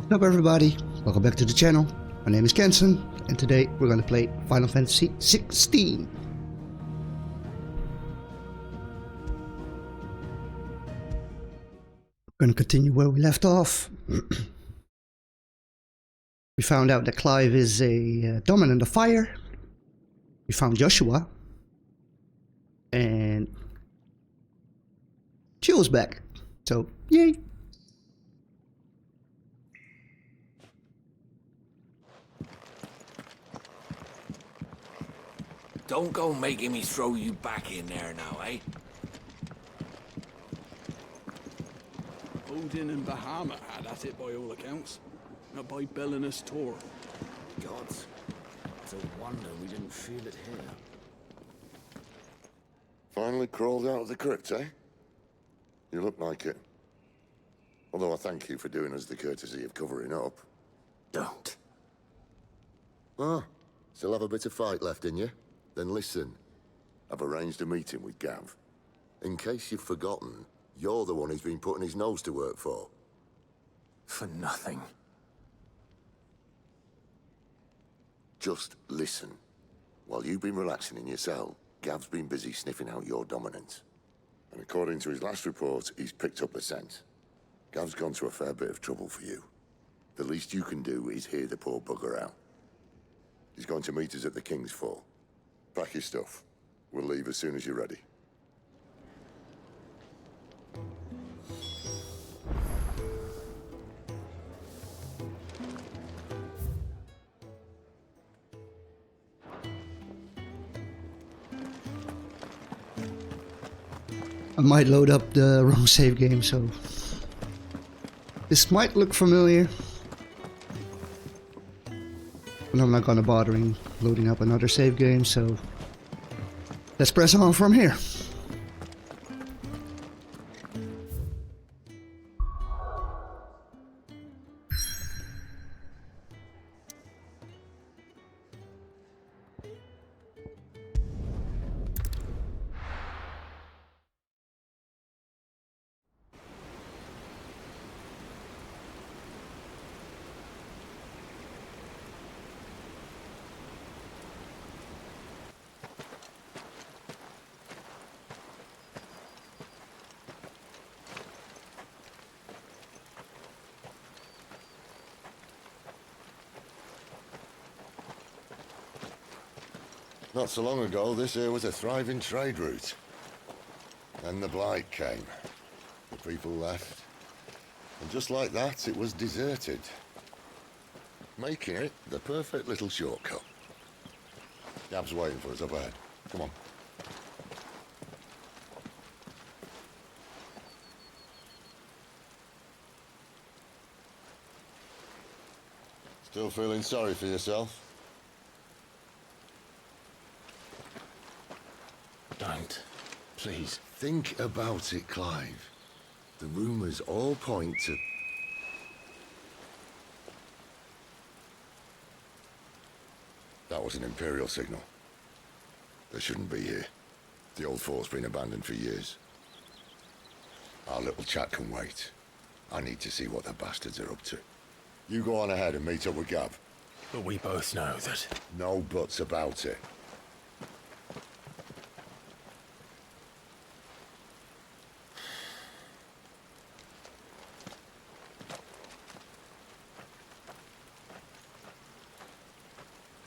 What's up everybody, welcome back to the channel. My name is Kenson and today we're going to play Final Fantasy XVI. We're going to continue where we left off. We found out that Clive is a dominant of fire. We found Joshua. And Jill's back. So, yay! Don't go making me throw you back in there now, eh? Odin and Bahamut had at it by all accounts. Not by Belinus Tor. Gods, it's a wonder we didn't feel it here. Finally crawled out of the crypt, eh? You look like it. Although I thank you for doing us the courtesy of covering up. Don't. Ah, still have a bit of fight left in you? Then listen. I've arranged a meeting with Gav. In case you've forgotten, you're the one he's been putting his nose to work for. For nothing. Just listen. While you've been relaxing in your cell, Gav's been busy sniffing out your dominance. And according to his last report, he's picked up a scent. Gav's gone to a fair bit of trouble for you. The least you can do is hear the poor bugger out. He's going to meet us at the King's Fall. Pack your stuff. We'll leave as soon as you're ready. I might load up the wrong save game, so this might look familiar. But I'm not gonna bother loading up another save game, so let's press on from here. Not so long ago, this here was a thriving trade route. Then the Blight came. The people left. And just like that, it was deserted. Making it the perfect little shortcut. Gav's waiting for us up ahead. Come on. Still feeling sorry for yourself? Don't. Please. Think about it, Clive. The rumors all point to... That was an Imperial signal. They shouldn't be here. The old fort's been abandoned for years. Our little chat can wait. I need to see what the bastards are up to. You go on ahead and meet up with Gav. But we both know that... No buts about it.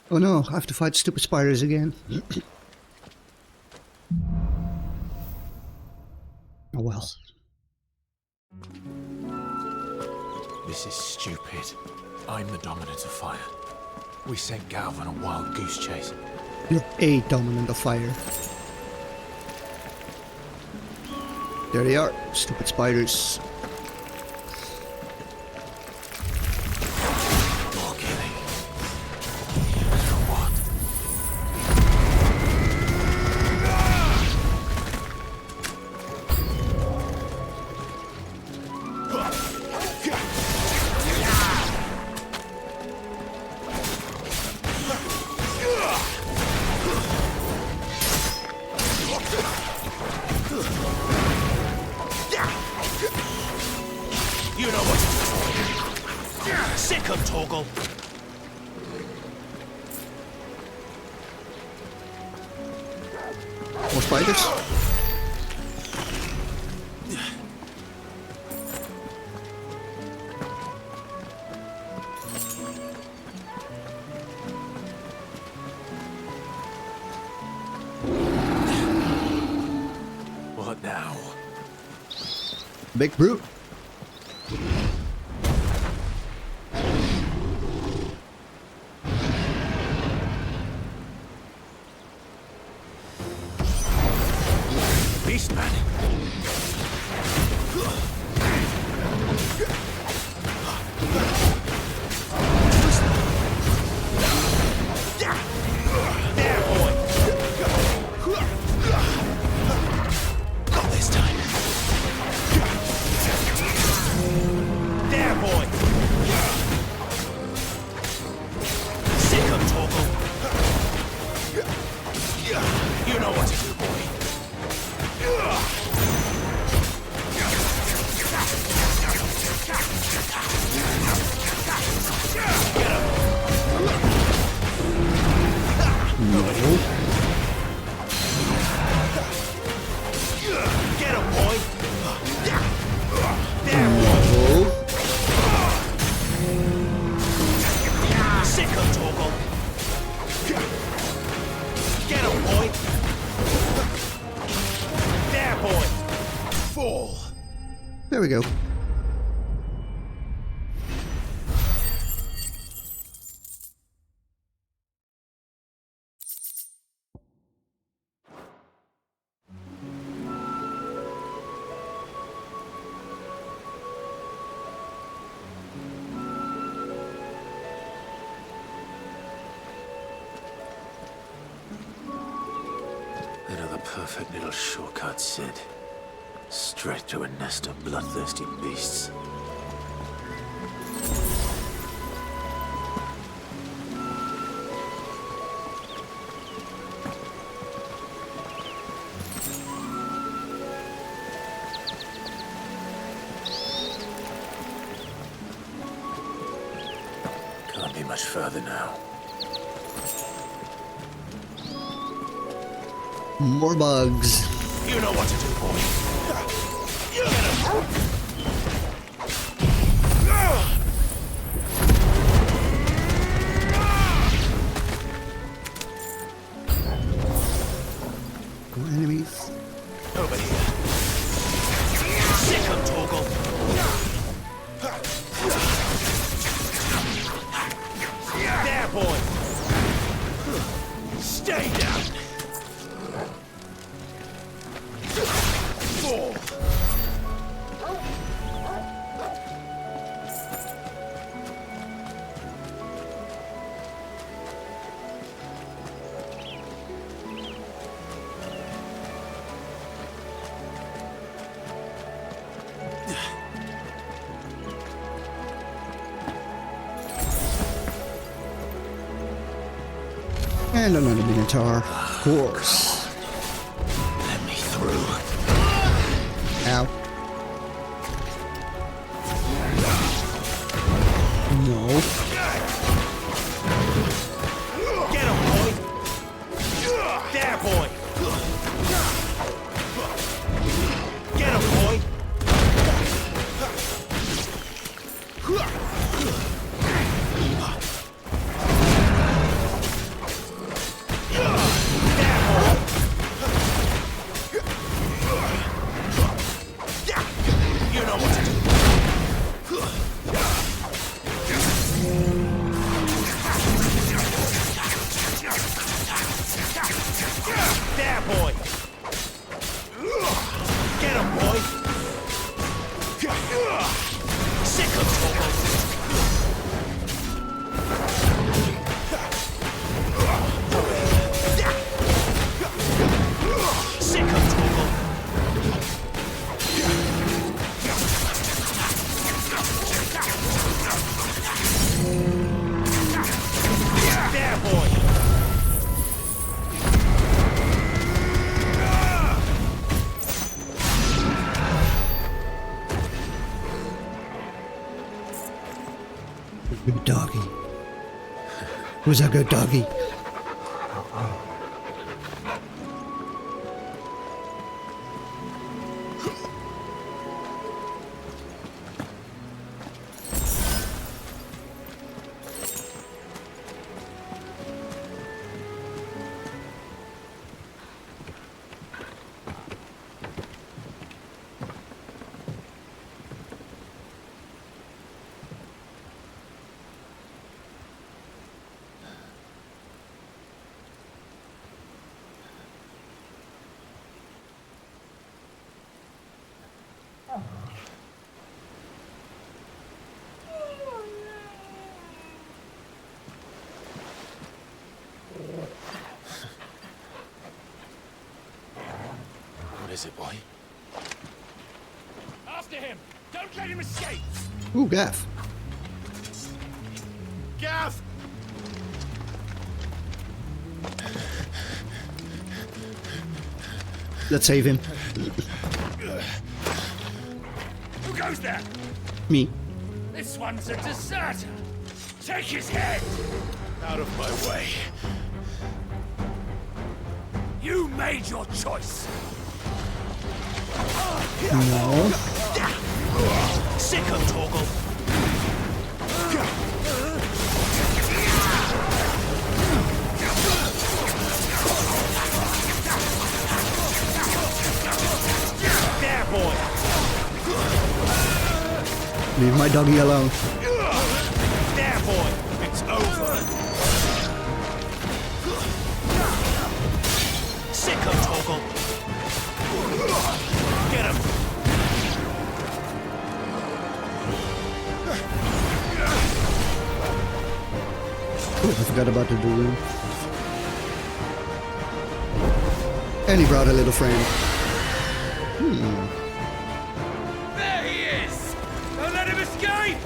Oh no, I have to fight stupid spiders again. Oh well. This is stupid. I'm the dominant of fire. We sent Gav on a wild goose chase. You're a dominant of fire. There they are, stupid spiders. Torgal. More spiders? What now? Big brute. Beastman. There, boy. Not this time. There, boy. Sick of Torgal. You know what to do, boy. No. Get him, boy. There, No. sick of Torgal. Get him, boy. There, boy. Fall. There we go. Another perfect little shortcut, Sid. Straight to a nest of bloodthirsty beasts. Can't be much further now. More bugs. You know what to do, boy. Get him! More enemies. Over here. Sick of Torgal. There, boy. Stay down. Fall. And another Minotaur. Of course. Let me through. Ow. No. Get him, boy. There, boy. Get him, boy. Good doggy. Who's a good doggy? What is it, boy? After him! Don't let him escape! Ooh, Gaff. Gav! Let's save him. Who goes there? Me. This one's a deserter! Take his head! Out of my way. You made your choice! No. Sick of Torgal! There, boy! Leave my doggy alone. There, boy! It's over! Sick of Torgal! Get him! Ooh, I forgot about the room. And he brought a little friend. There he is! Don't let him escape!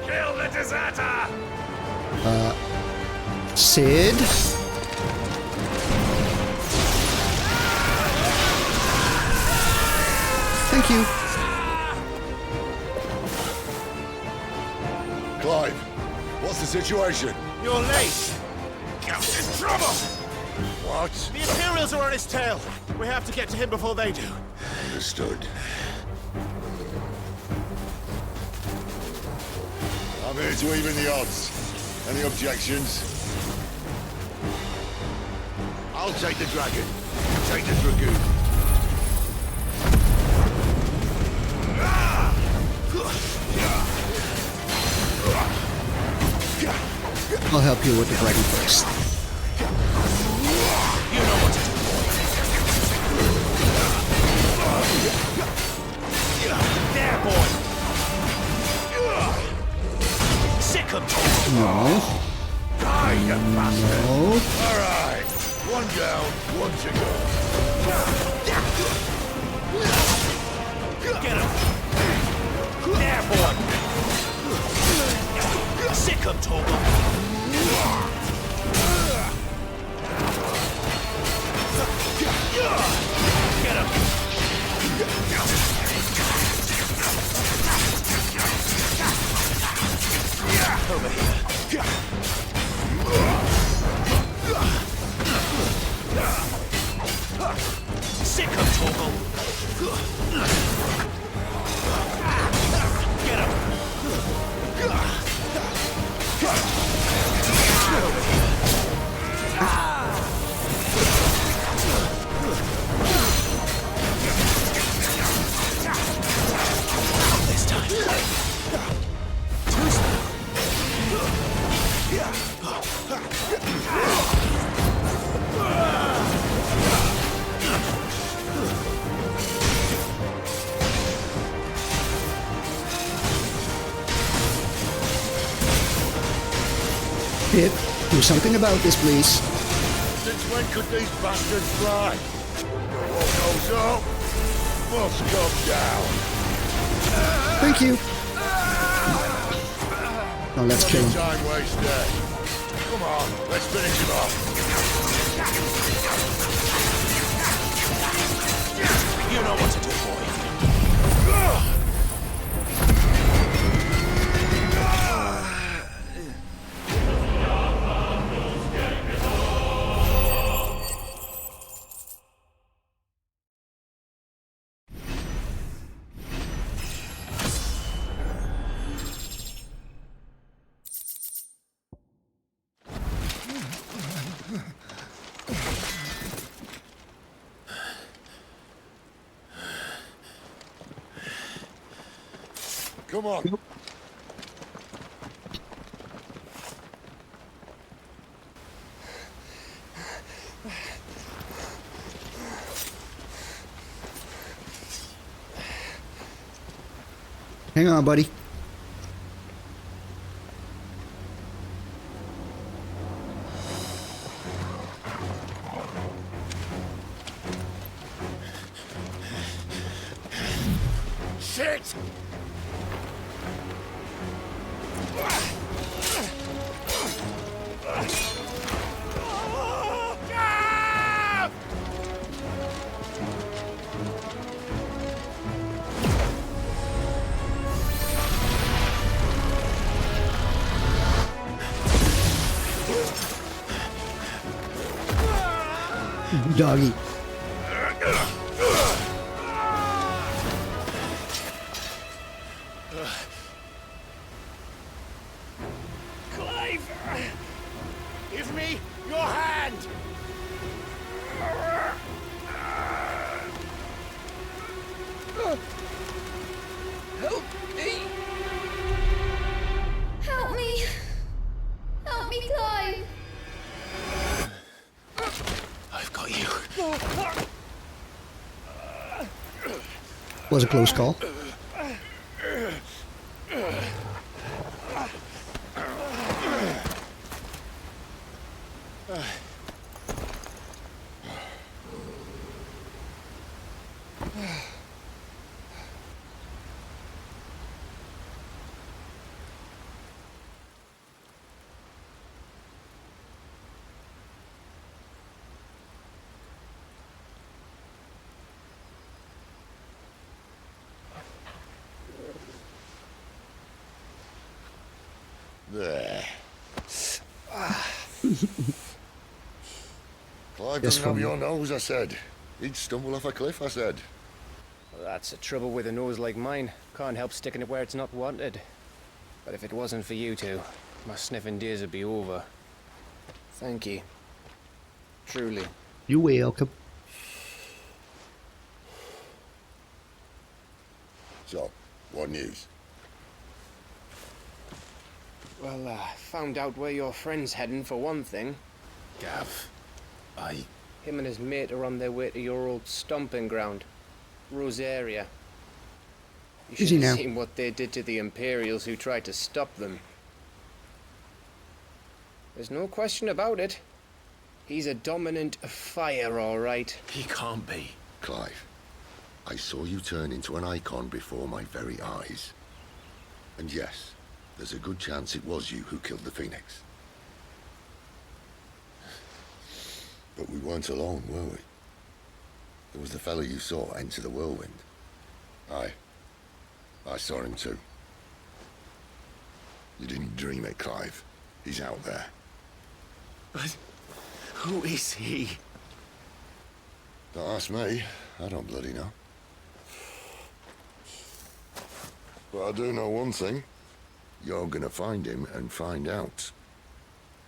Kill the deserter! Sid? Thank you. Clive, what's the situation? You're late! Gav's in trouble! What? The Imperials are on his tail! We have to get to him before they do. Understood. I'm here to even the odds. Any objections? I'll take the dragon. You take the dragoon. I'll help you with the dragon first. You know what to do. There, boy! Sick of talk! No. Die, you bastard! No. All right. One down, one to go. Get him! There, boy! Sick of talk! Get him! Over here. Sick of Torgal. Get him. This time. Pip, do something about this, please. Since when could these bastards fly? What goes up must come down. Thank you. Now let's kill him. Time wasted. Come on, let's finish him off. You know what to do, boy. Come on. Hang on, buddy. Shit! Doggy. Clive! Give me your hand! Help me! Help me! Help me, Clive! I've got you. Was a close call. There. Clive Yes, doesn't have from- your nose, I said. He'd stumble off a cliff, I said. Well, that's the trouble with a nose like mine. Can't help sticking it where it's not wanted. But if it wasn't for you two, my sniffing days would be over. Thank you. Truly. You welcome. So, what news? Well, found out where your friend's heading for one thing. Gav, Him and his mate are on their way to your old stomping ground, Rosaria. You Is he should have now? seen what they did to the Imperials who tried to stop them. There's no question about it. He's a dominant of fire, all right. he can't be. Clive, I saw you turn into an icon before my very eyes. And yes, there's a good chance it was you who killed the Phoenix. But we weren't alone, were we? There was the fellow you saw enter the whirlwind. I saw him too. You didn't dream it, Clive. He's out there. But who is he? Don't ask me. I don't bloody know. But I do know one thing. You're gonna find him and find out.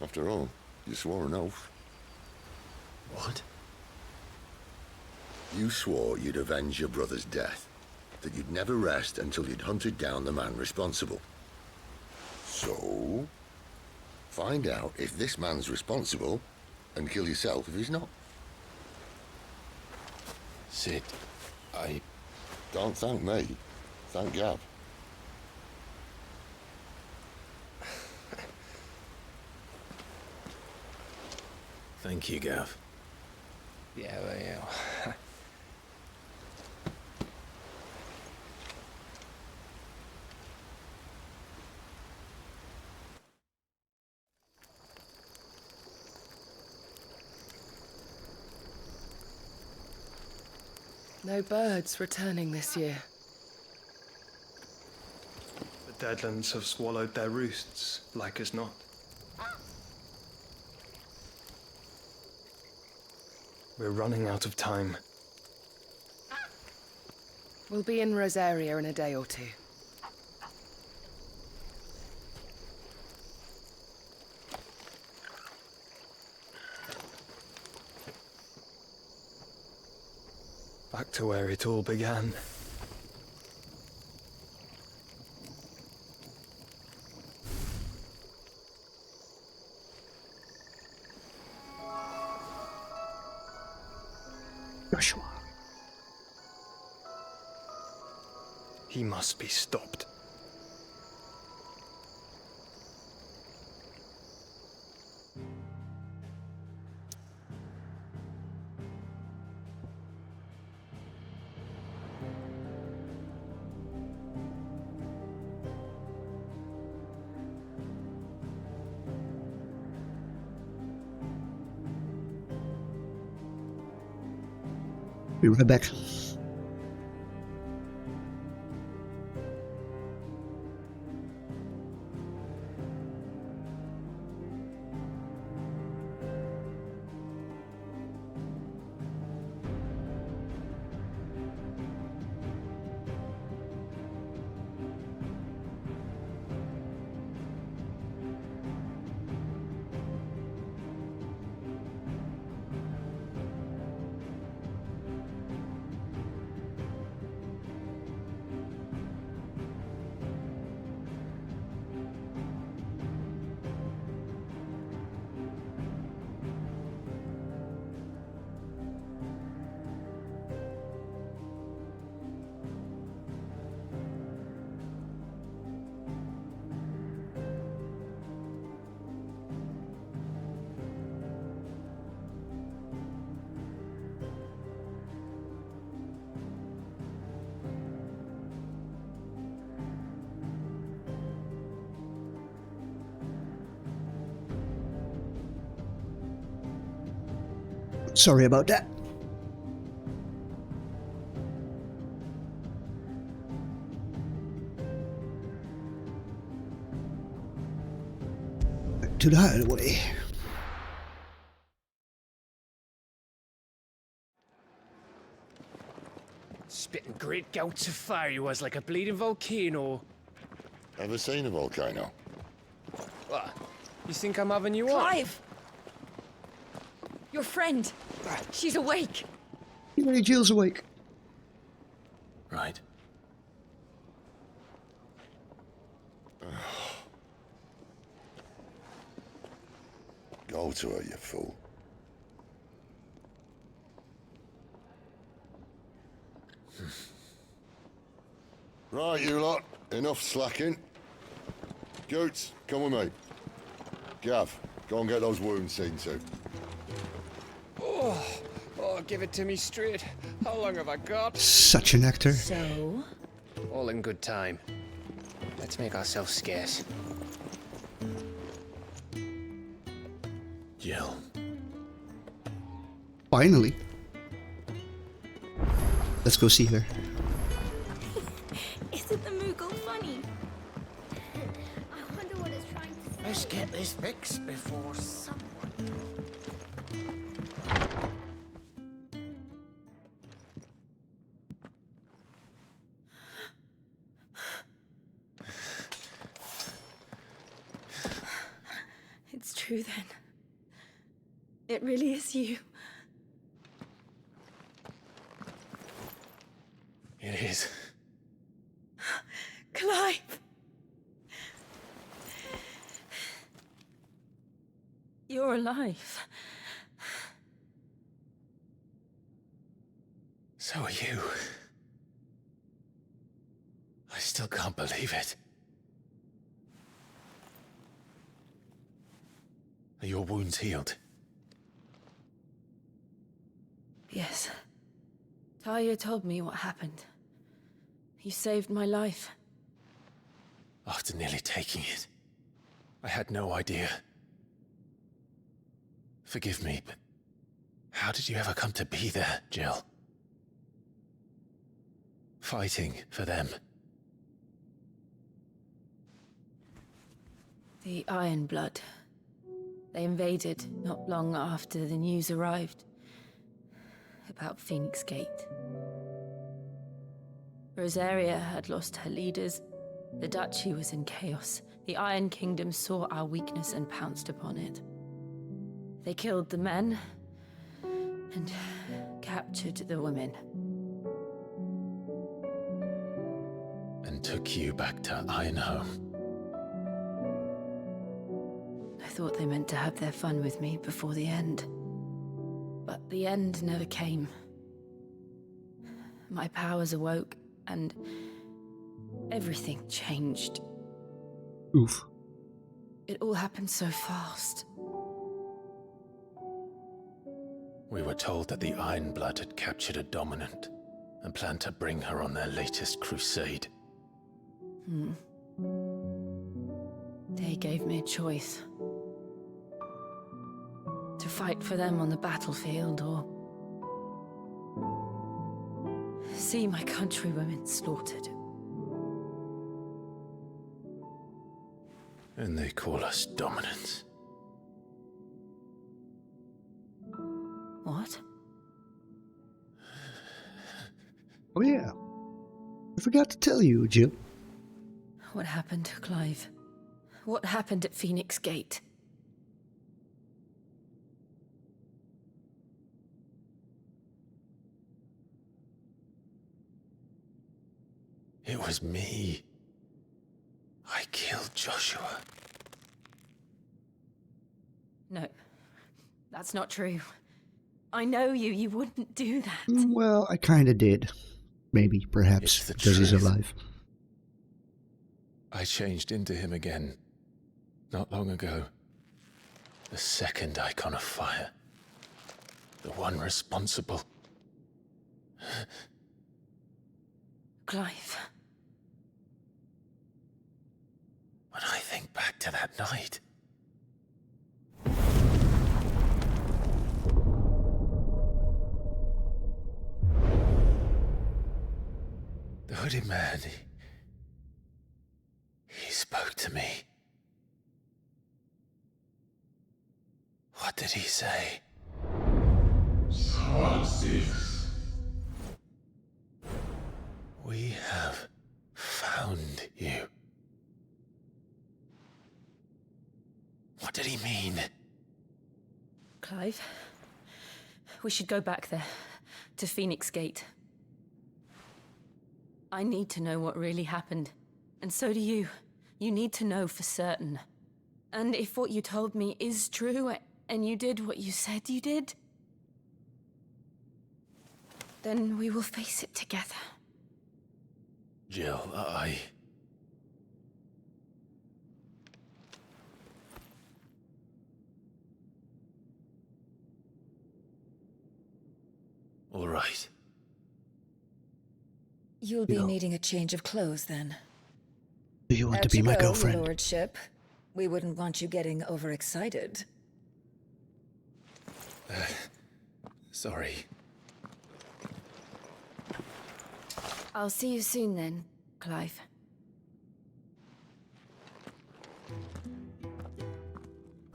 After all, you swore an oath. What? You swore you'd avenge your brother's death. That you'd never rest until you'd hunted down the man responsible. So, find out if this man's responsible and kill yourself if he's not. Sid, Don't thank me. Thank Gav. Thank you, Gav. Yeah, well, yeah. No birds returning this year. The Deadlands have swallowed their roosts, like as not. We're running out of time. We'll be in Rosaria in a day or two. Back to where it all began. He must be stopped. Be right back. Sorry about that. Back to the hideaway. Spitting great gouts of fire he was, like a bleeding volcano. Ever seen a volcano? What? You think I'm having you on? Clive! Your friend. She's awake. Hey, Jill's awake. Right. Go to her, you fool. Right, you lot. Enough slacking. Goots, come with me. Gav, go and get those wounds seen to. Oh, give it to me straight. How long have I got? Such an actor. So? All in good time. Let's make ourselves scarce. Jill. Finally. Let's go see her. Isn't the Moogle funny? I wonder what it's trying to say. Let's get this fixed before someone... It's true then. It really is you. It is. Clive! You're alive. So are you. I still can't believe it. Are your wounds healed? Yes. Talia told me what happened. You saved my life. After nearly taking it, I had no idea. Forgive me, but how did you ever come to be there, Jill? Fighting for them. The Iron Blood. They invaded not long after the news arrived about Phoenix Gate. Rosaria had lost her leaders. The Duchy was in chaos. The Iron Kingdom saw our weakness and pounced upon it. They killed the men and captured the women. And took you back to Ironhome. I thought they meant to have their fun with me before the end. But the end never came. My powers awoke, and Everything changed. Oof. It all happened so fast. We were told that the Ironblood had captured a dominant and planned to bring her on their latest crusade. They gave me a choice. To fight for them on the battlefield or see my countrywomen slaughtered. And they call us dominants. What? Oh yeah. I forgot to tell you, Jill. What happened, Clive? What happened at Phoenix Gate? It was me. I killed Joshua. No, that's not true. I know you. You wouldn't do that. Well, I kinda did. Maybe, perhaps, It's the because he's truth. alive. I changed into him again, not long ago. The second icon of fire. The one responsible. Clive. When I think back to that night... The hooded man, he spoke to me. What did he say? We have found you. What did he mean? Clive, we should go back there, to Phoenix Gate. I need to know what really happened. And so do you. You need to know for certain. And if what you told me is true, and you did what you said you did, then we will face it together. Jill, All right. You'll be needing a change of clothes then. Do you want to Out be you my go, girlfriend? Your lordship. We wouldn't want you getting overexcited. Sorry. I'll see you soon then, Clive.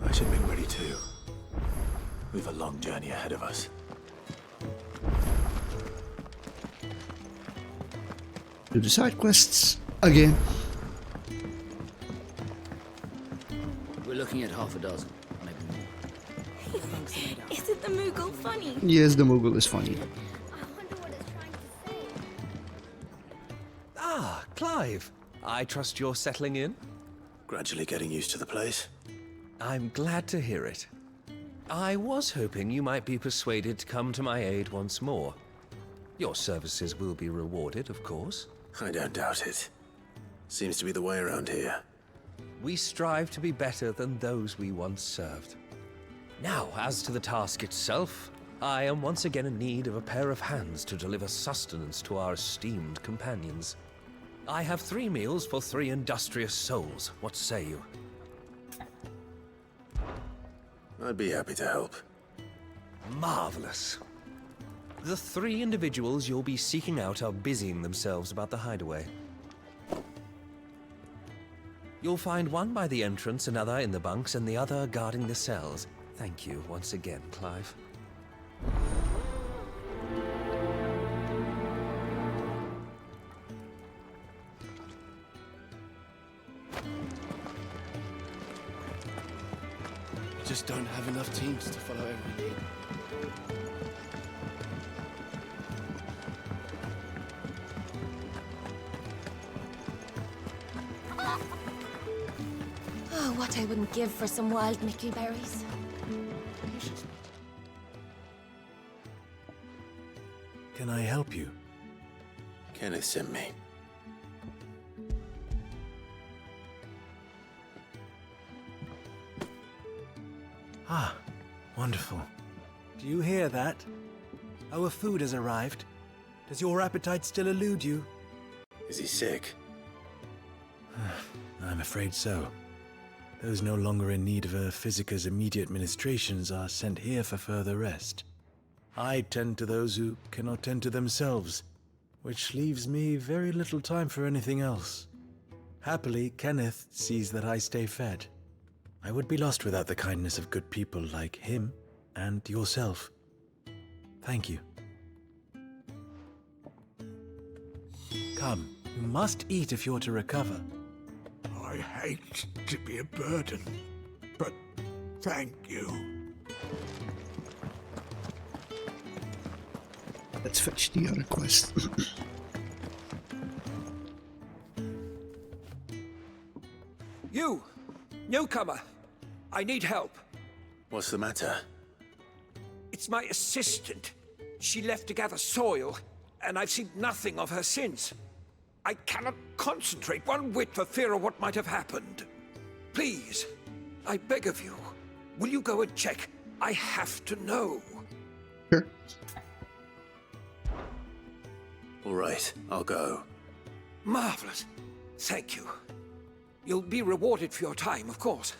I should be ready too. We've a long journey ahead of us. Do the side quests again. We're looking at half a dozen, maybe more. Isn't the Moogle funny? Yes, the Moogle is funny. I wonder what it's trying to say. Ah, Clive. I trust you're settling in? Gradually getting used to the place. I'm glad to hear it. I was hoping you might be persuaded to come to my aid once more. Your services will be rewarded, of course. I don't doubt it. Seems to be the way around here. We strive to be better than those we once served. Now, as to the task itself, I am once again in need of a pair of hands to deliver sustenance to our esteemed companions. I have 3 meals for 3 industrious souls. What say you? I'd be happy to help. Marvelous. The 3 individuals you'll be seeking out are busying themselves about the hideaway. You'll find one by the entrance, another in the bunks, and the other guarding the cells. Thank you once again, Clive. We just don't have enough teams to follow every lead. Oh, what I wouldn't give for some wild mickleberries. Can I help you? Kenneth sent me. Ah, wonderful. Do you hear that? Our food has arrived. Does your appetite still elude you? Is he sick? I'm afraid so. Those no longer in need of a Physica's immediate ministrations are sent here for further rest. I tend to those who cannot tend to themselves, which leaves me very little time for anything else. Happily, Kenneth sees that I stay fed. I would be lost without the kindness of good people like him and yourself. Thank you. Come, you must eat if you're to recover. I hate to be a burden, but thank you. Let's fetch the other quest. You! Newcomer! I need help. What's the matter? It's my assistant. She left to gather soil, and I've seen nothing of her since. I cannot concentrate one whit for fear of what might have happened. Please, I beg of you, will you go and check? I have to know. Sure. All right, I'll go. Marvelous. Thank you. You'll be rewarded for your time, of course.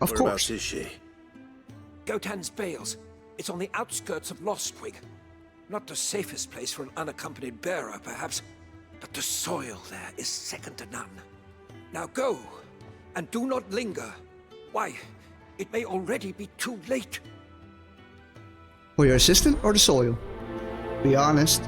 Of course. Whereabouts is she? Gotan's Bales. It's on the outskirts of Lostwig. Not the safest place for an unaccompanied bearer, perhaps, but the soil there is second to none. Now go, and do not linger. Why, it may already be too late. For your assistant or the soil? Be honest.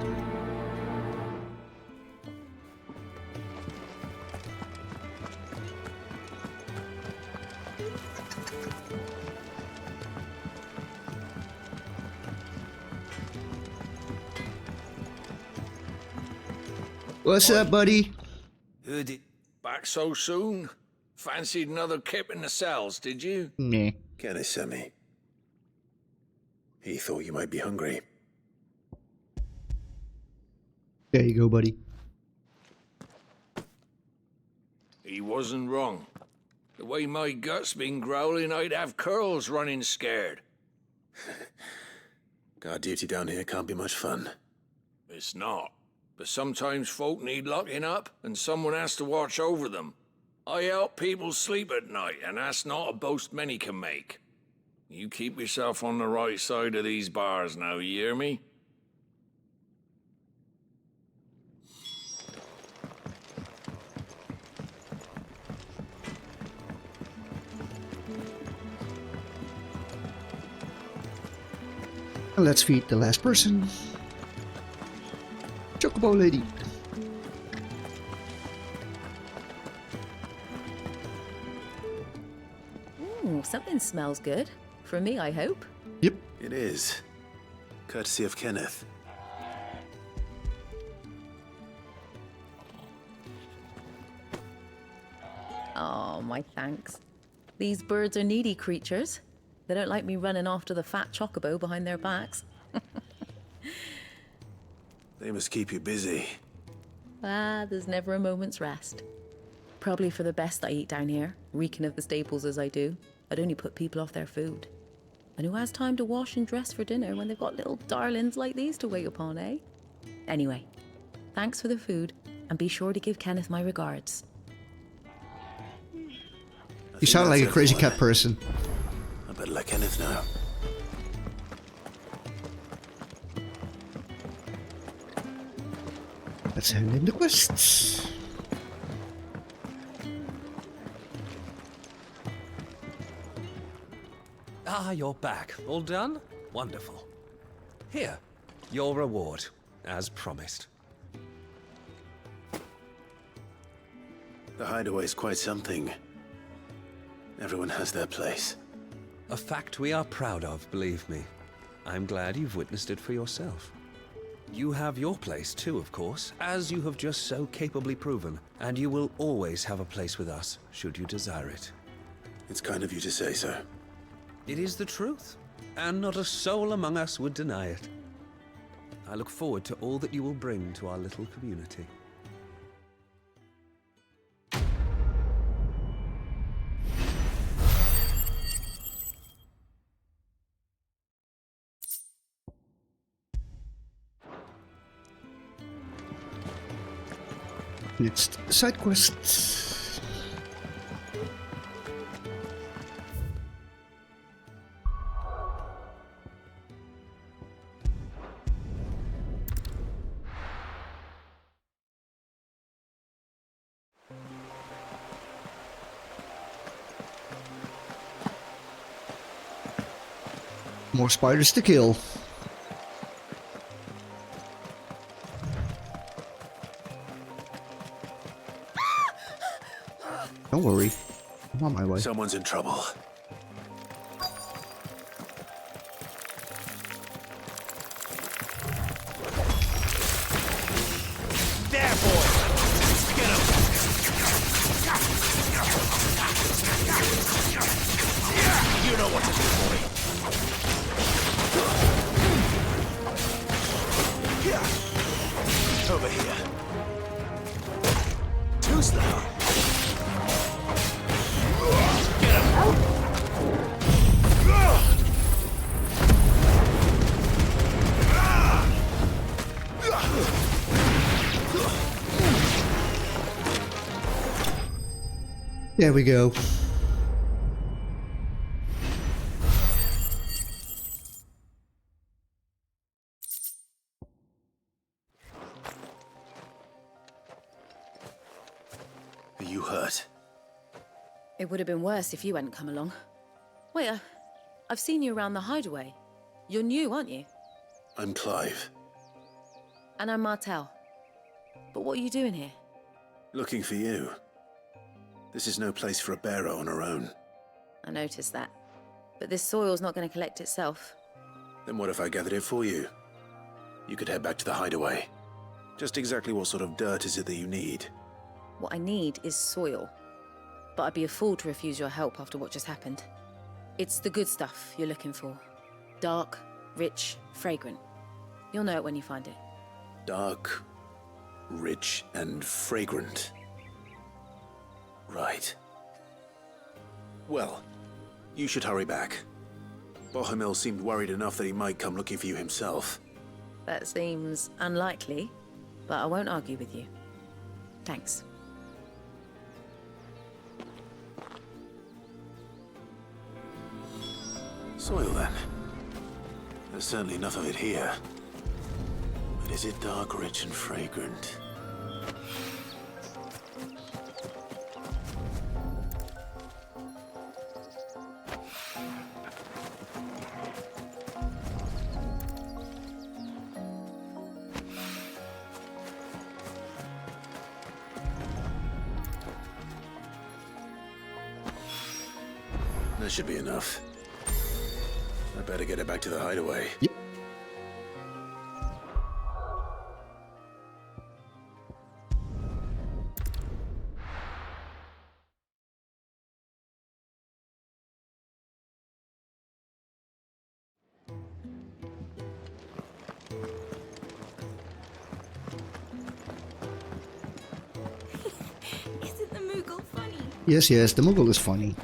What's up, buddy? Heard it. Back so soon? Fancied another kip in the cells, did you? Nah. Kenneth sent me. He thought you might be hungry. There you go, buddy. He wasn't wrong. The way my gut's been growling, I'd have curls running scared. Guard duty down here can't be much fun. It's not. But sometimes folk need locking up, and someone has to watch over them. I help people sleep at night, and that's not a boast many can make. You keep yourself on the right side of these bars now, you hear me? Let's feed the last person. Chocobo lady. Something smells good. For me, I hope. Yep. It is. Courtesy of Kenneth. Oh, my thanks. These birds are needy creatures. They don't like me running after the fat chocobo behind their backs. They must keep you busy. There's never a moment's rest. Probably for the best I eat down here, reeking of the staples as I do. I'd only put people off their food. And who has time to wash and dress for dinner when they've got little darlings like these to wait upon, eh? Anyway, thanks for the food, and be sure to give Kenneth my regards. You sound like a crazy cat person. I better let Kenneth know. Let's hand in the quests. Ah, you're back. All done? Wonderful. Here, your reward, as promised. The hideaway's quite something. Everyone has their place. A fact we are proud of, believe me. I'm glad you've witnessed it for yourself. You have your place too, of course, as you have just so capably proven, and you will always have a place with us, should you desire it. It's kind of you to say so. It is the truth, and not a soul among us would deny it. I look forward to all that you will bring to our little community. Next side quest. More spiders to kill. Don't worry, I'm on my way. Someone's in trouble. There, boy! Get him! You know what to do, boy. Here. Over here. Too slow. Get him! There we go. Are you hurt? It would have been worse if you hadn't come along. Wait, I've seen you around the hideaway. You're new, aren't you? I'm Clive. And I'm Martel. But what are you doing here? Looking for you. This is no place for a bearer on her own. I noticed that. But this soil's not going to collect itself. Then what if I gathered it for you? You could head back to the hideaway. Just exactly what sort of dirt is it that you need? What I need is soil. But I'd be a fool to refuse your help after what just happened. It's the good stuff you're looking for. Dark, rich, fragrant. You'll know it when you find it. Dark, rich, and fragrant. Right. Well, you should hurry back. Bohemil seemed worried enough that he might come looking for you himself. That seems unlikely, but I won't argue with you. Thanks. Soil, then. There's certainly enough of it here. But is it dark, rich, and fragrant? That should be enough. I better get it back to the hideaway. Yep. Isn't the Moogle funny? Yes, yes, the Moogle is funny.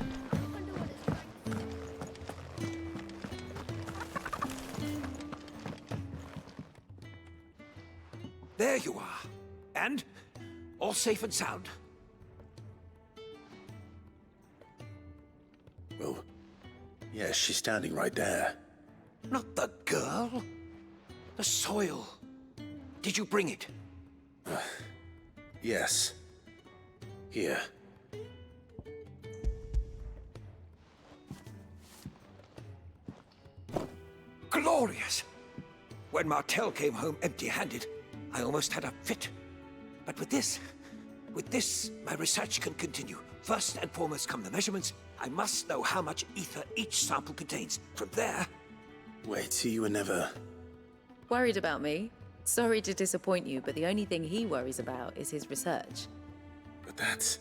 There you are. And? All safe and sound? Well, yes, she's standing right there. Not the girl. The soil. Did you bring it? Yes. Here. Glorious! When Martel came home empty-handed, I almost had a fit. But with this, my research can continue. First and foremost come the measurements. I must know how much ether each sample contains. From there... Wait, so you were never... Worried about me? Sorry to disappoint you, but the only thing he worries about is his research. But that's...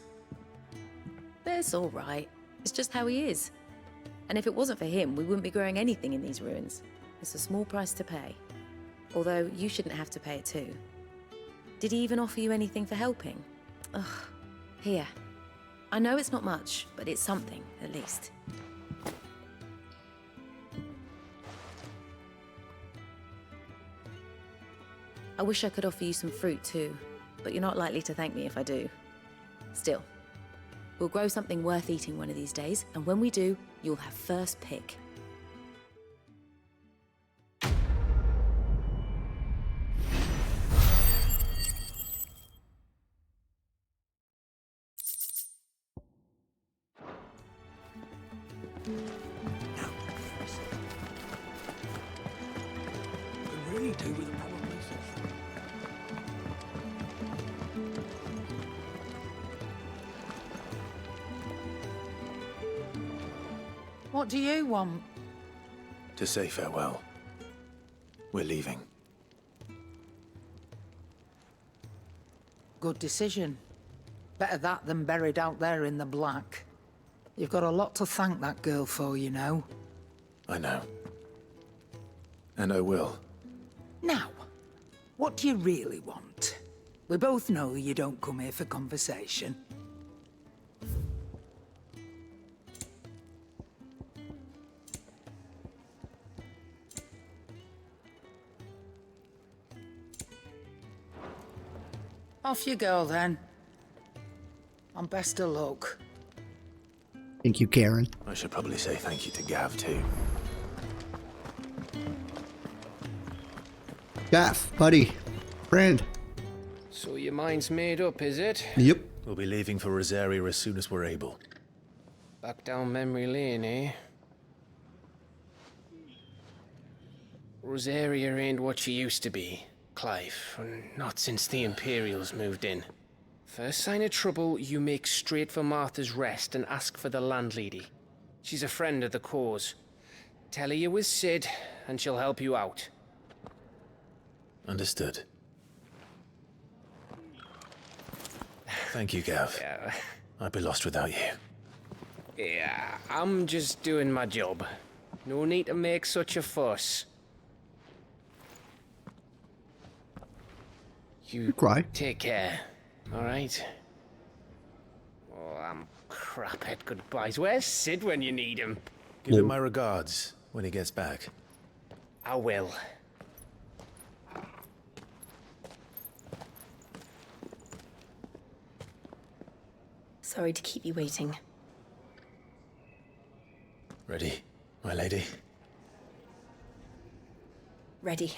That's all right. It's just how he is. And if it wasn't for him, we wouldn't be growing anything in these ruins. It's a small price to pay. Although, you shouldn't have to pay it too. Did he even offer you anything for helping? Ugh. Here. I know it's not much, but it's something, at least. I wish I could offer you some fruit too. but you're not likely to thank me if I do. Still, we'll grow something worth eating one of these days, and when we do, you'll have first pick. Could really do with a proper place. What do you want? To say farewell. We're leaving. Good decision. Better that than buried out there in the black. You've got a lot to thank that girl for, you know. I know. And I will. Now, what do you really want? We both know you don't come here for conversation. Off you go, then. And best of luck. Thank you, Karen. I should probably say thank you to Gav, too. Gav, buddy, friend. So your mind's made up, is it? Yep. We'll be leaving for Rosaria as soon as we're able. Back down memory lane, eh? Rosaria ain't what she used to be, Clive. Not since the Imperials moved in. First sign of trouble, you make straight for Martha's Rest and ask for the landlady. She's a friend of the cause. Tell her you was Sid, and she'll help you out. Understood. Thank you, Gav. Yeah. I'd be lost without you. Yeah, I'm just doing my job. No need to make such a fuss. You cry. Take care, all right? Oh, I'm crap at goodbyes. Where's Sid when you need him? Give him my regards when he gets back. I will. Sorry to keep you waiting. Ready, my lady? Ready.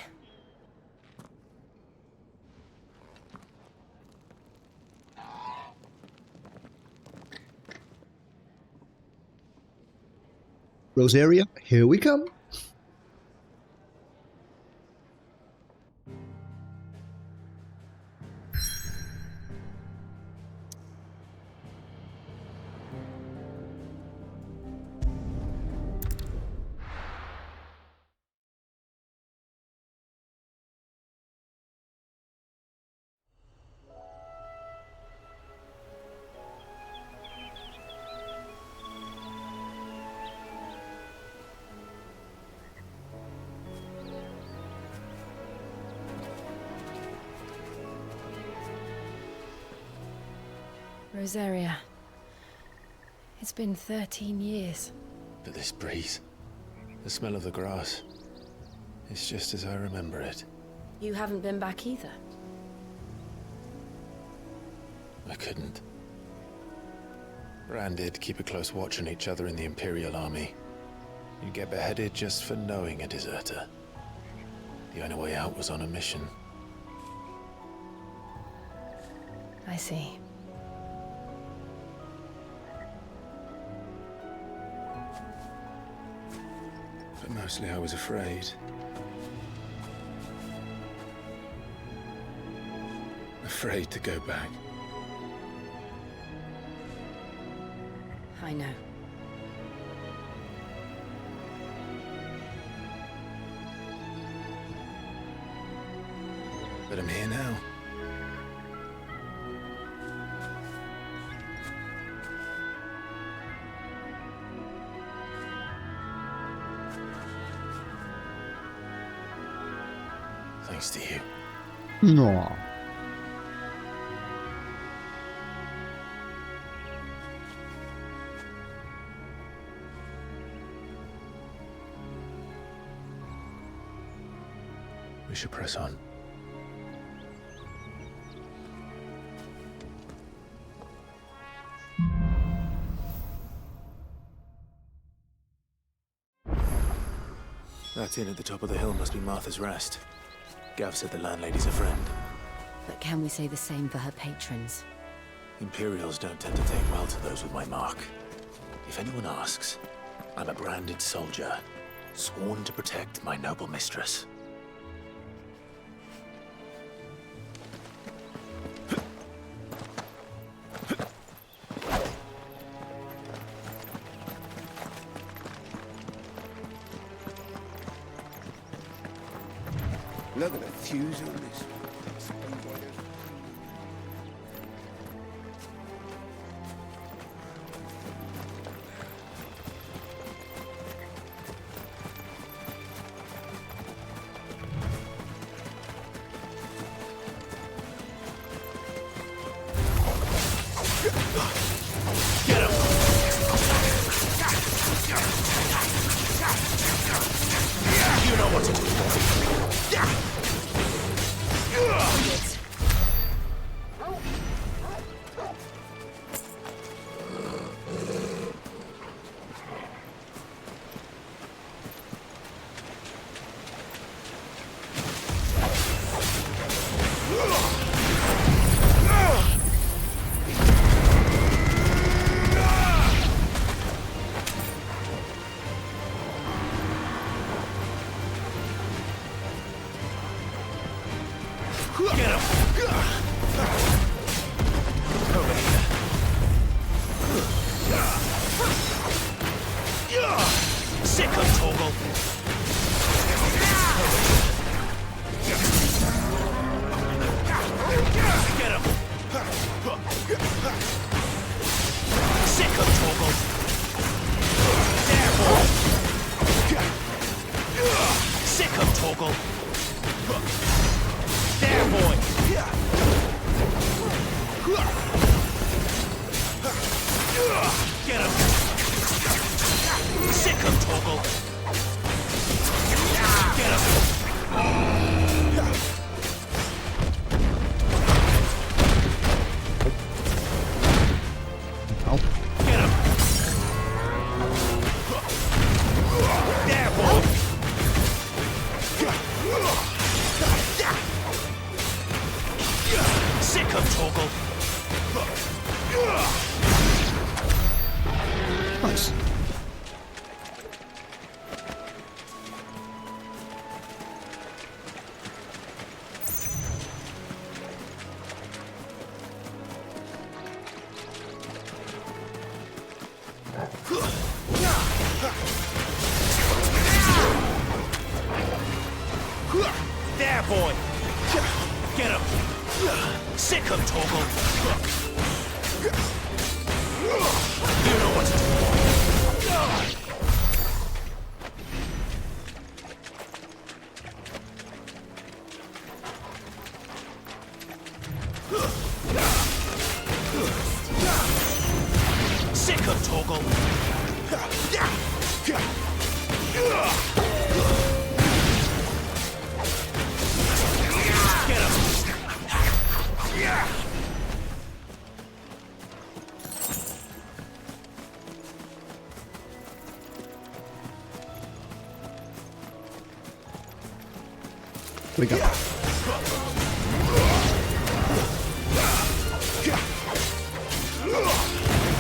Rosaria, here we come. Rosaria. It's been 13 years. But this breeze, the smell of the grass, it's just as I remember it. You haven't been back either. I couldn't. Bran did keep a close watch on each other in the Imperial Army. You'd get beheaded just for knowing a deserter. The only way out was on a mission. I see. But mostly I was afraid. Afraid to go back. I know. But I'm here now. Thanks to you. No. We should press on. That inn at the top of the hill must be Martha's Rest. Gav said the landlady's a friend. But can we say the same for her patrons? Imperials don't tend to take well to those with my mark. If anyone asks, I'm a branded soldier, sworn to protect my noble mistress. Look at the fuse on this. Nice. There, boy! Get him! Sick him, Torgal! You know what to do! Sick him, Torgal! Get him! We go.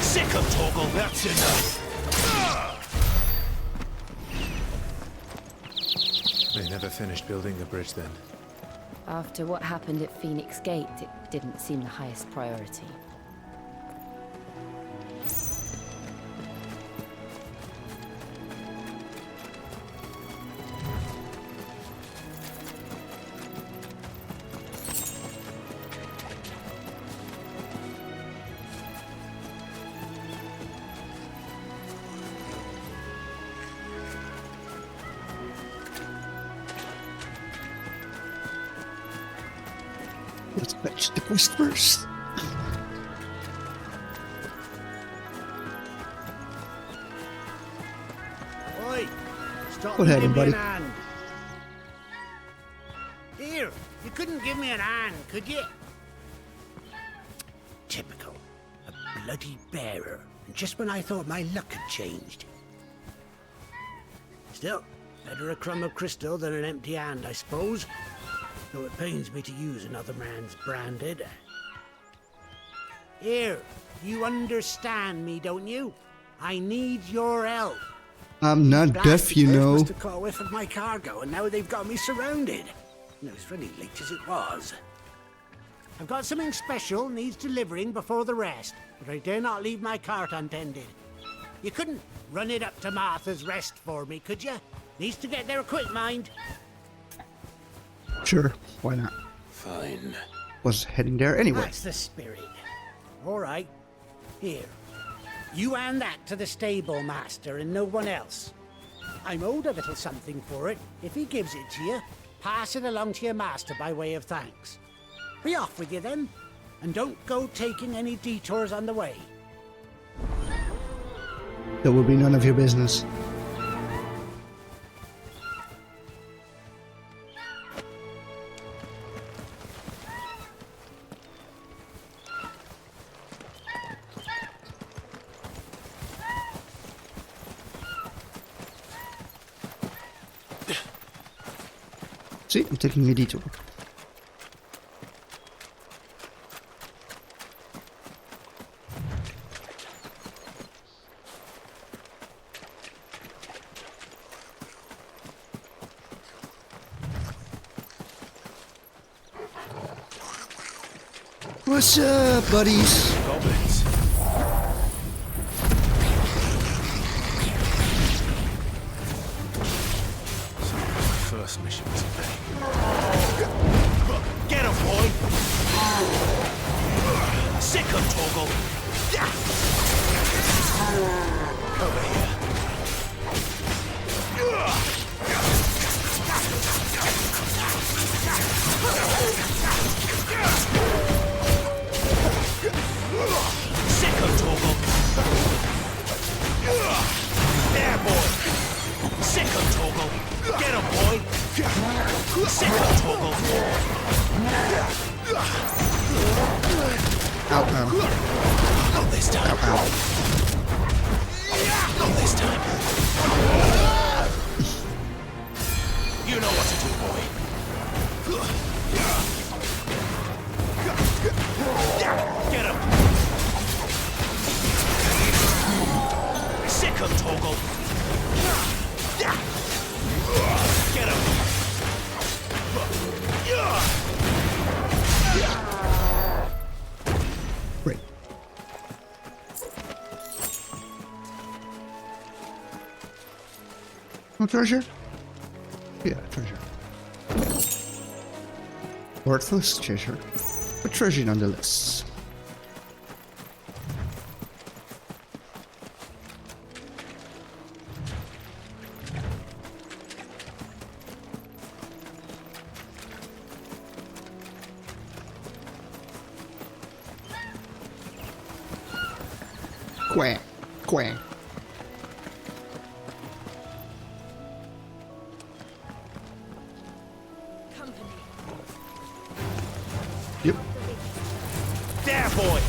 Sick of Torgal, that's enough. They never finished building the bridge then. After what happened at Phoenix Gate, it didn't seem the highest priority. Let's fetch the quest first. Oi! Stop What and happened, give me buddy? an hand. Here, you couldn't give me an hand, could you? Typical. A bloody bearer. And just when I thought my luck had changed. Still, Better a crumb of crystal than an empty hand, I suppose. Though it pains me to use another man's branded. Here, you understand me, don't you? I need your help. I'm not deaf, you know. Must have caught a whiff of my cargo, and now they've got me surrounded. And it was really late as it was. I've got something special needs delivering before the rest, but I dare not leave my cart untended. You couldn't run it up to Martha's Rest for me, could you? Needs to get there quick, mind. Sure, why not? Fine. Was heading there anyway. That's the spirit. All right. Here. You hand that to the stable master and no one else. I'm owed a little something for it. If he gives it to you, pass it along to your master by way of thanks. Be off with you then, and don't go taking any detours on the way. That will be none of your business. See, I'm taking a detour. What's up, buddies? Goblins. First mission was in vain. Get him, boy! Sick him, Torgal! Over here. Sick him, Torgal! There, boy! Sick him, Torgal! Get him, boy! Sick him, Torgal! Ow, ow. Not this time. Ow, ow. Not this time. You know what to do, boy. Get him! Sick him, Torgal! Get him! Great. No treasure? Yeah, treasure. Worthless treasure, but treasure nonetheless. Quack, quack. Yep. There, boy!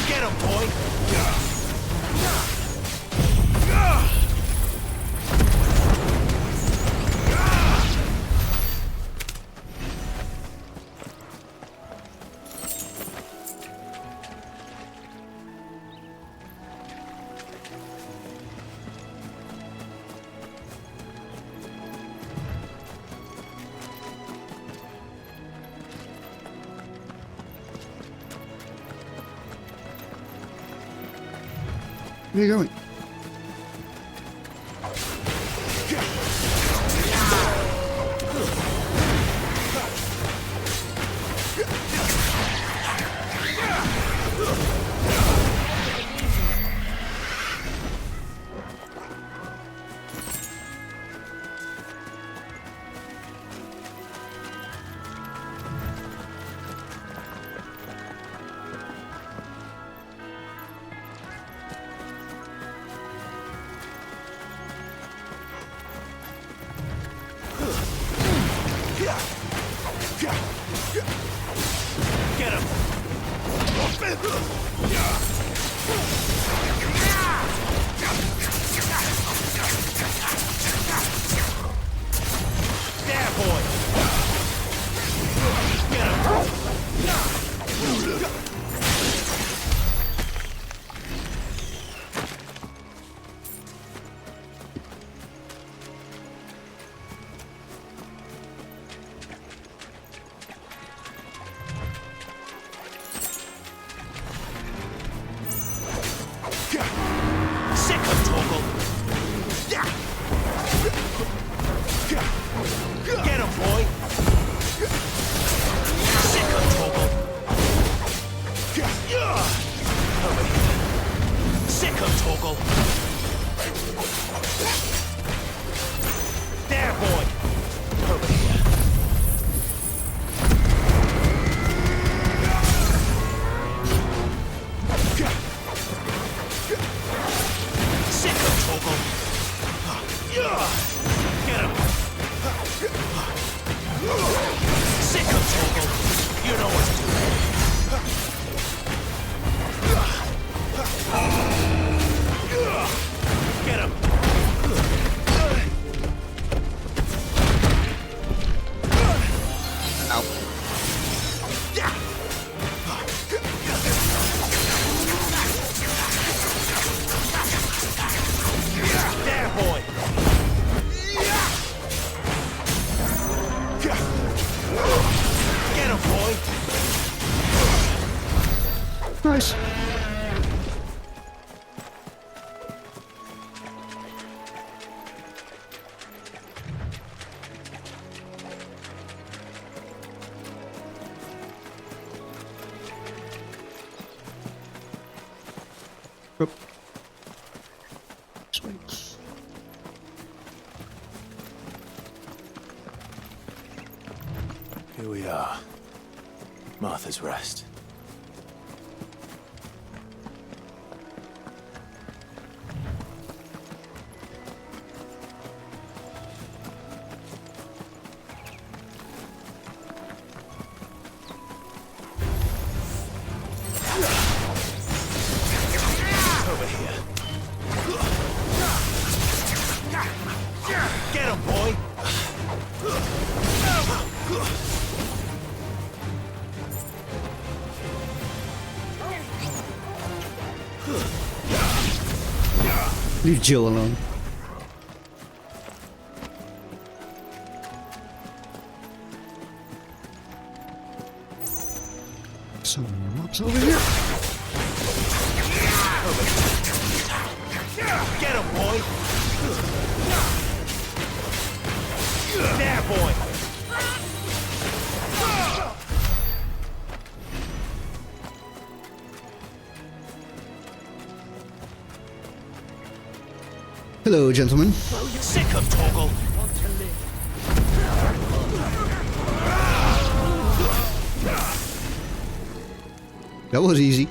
Get him, boy! Where are you going? There, boy! Get him! Sick of Torgal! Get him, boy! Sick of Torgal! Over here! Sick of Torgal! There, boy! Over here! Sick of Torgal! Get him! Sick of Torgal! You know what to do. Get him! Ow. There, boy! Get him, boy! Nice. Oop. Sweet. Here we are. Martha's Rest. Over here. Get him, boy! Leave Jill alone. Some mobs over here. Get him, boy! There, boy! Hello, gentlemen. Sick of Torgal! That was easy.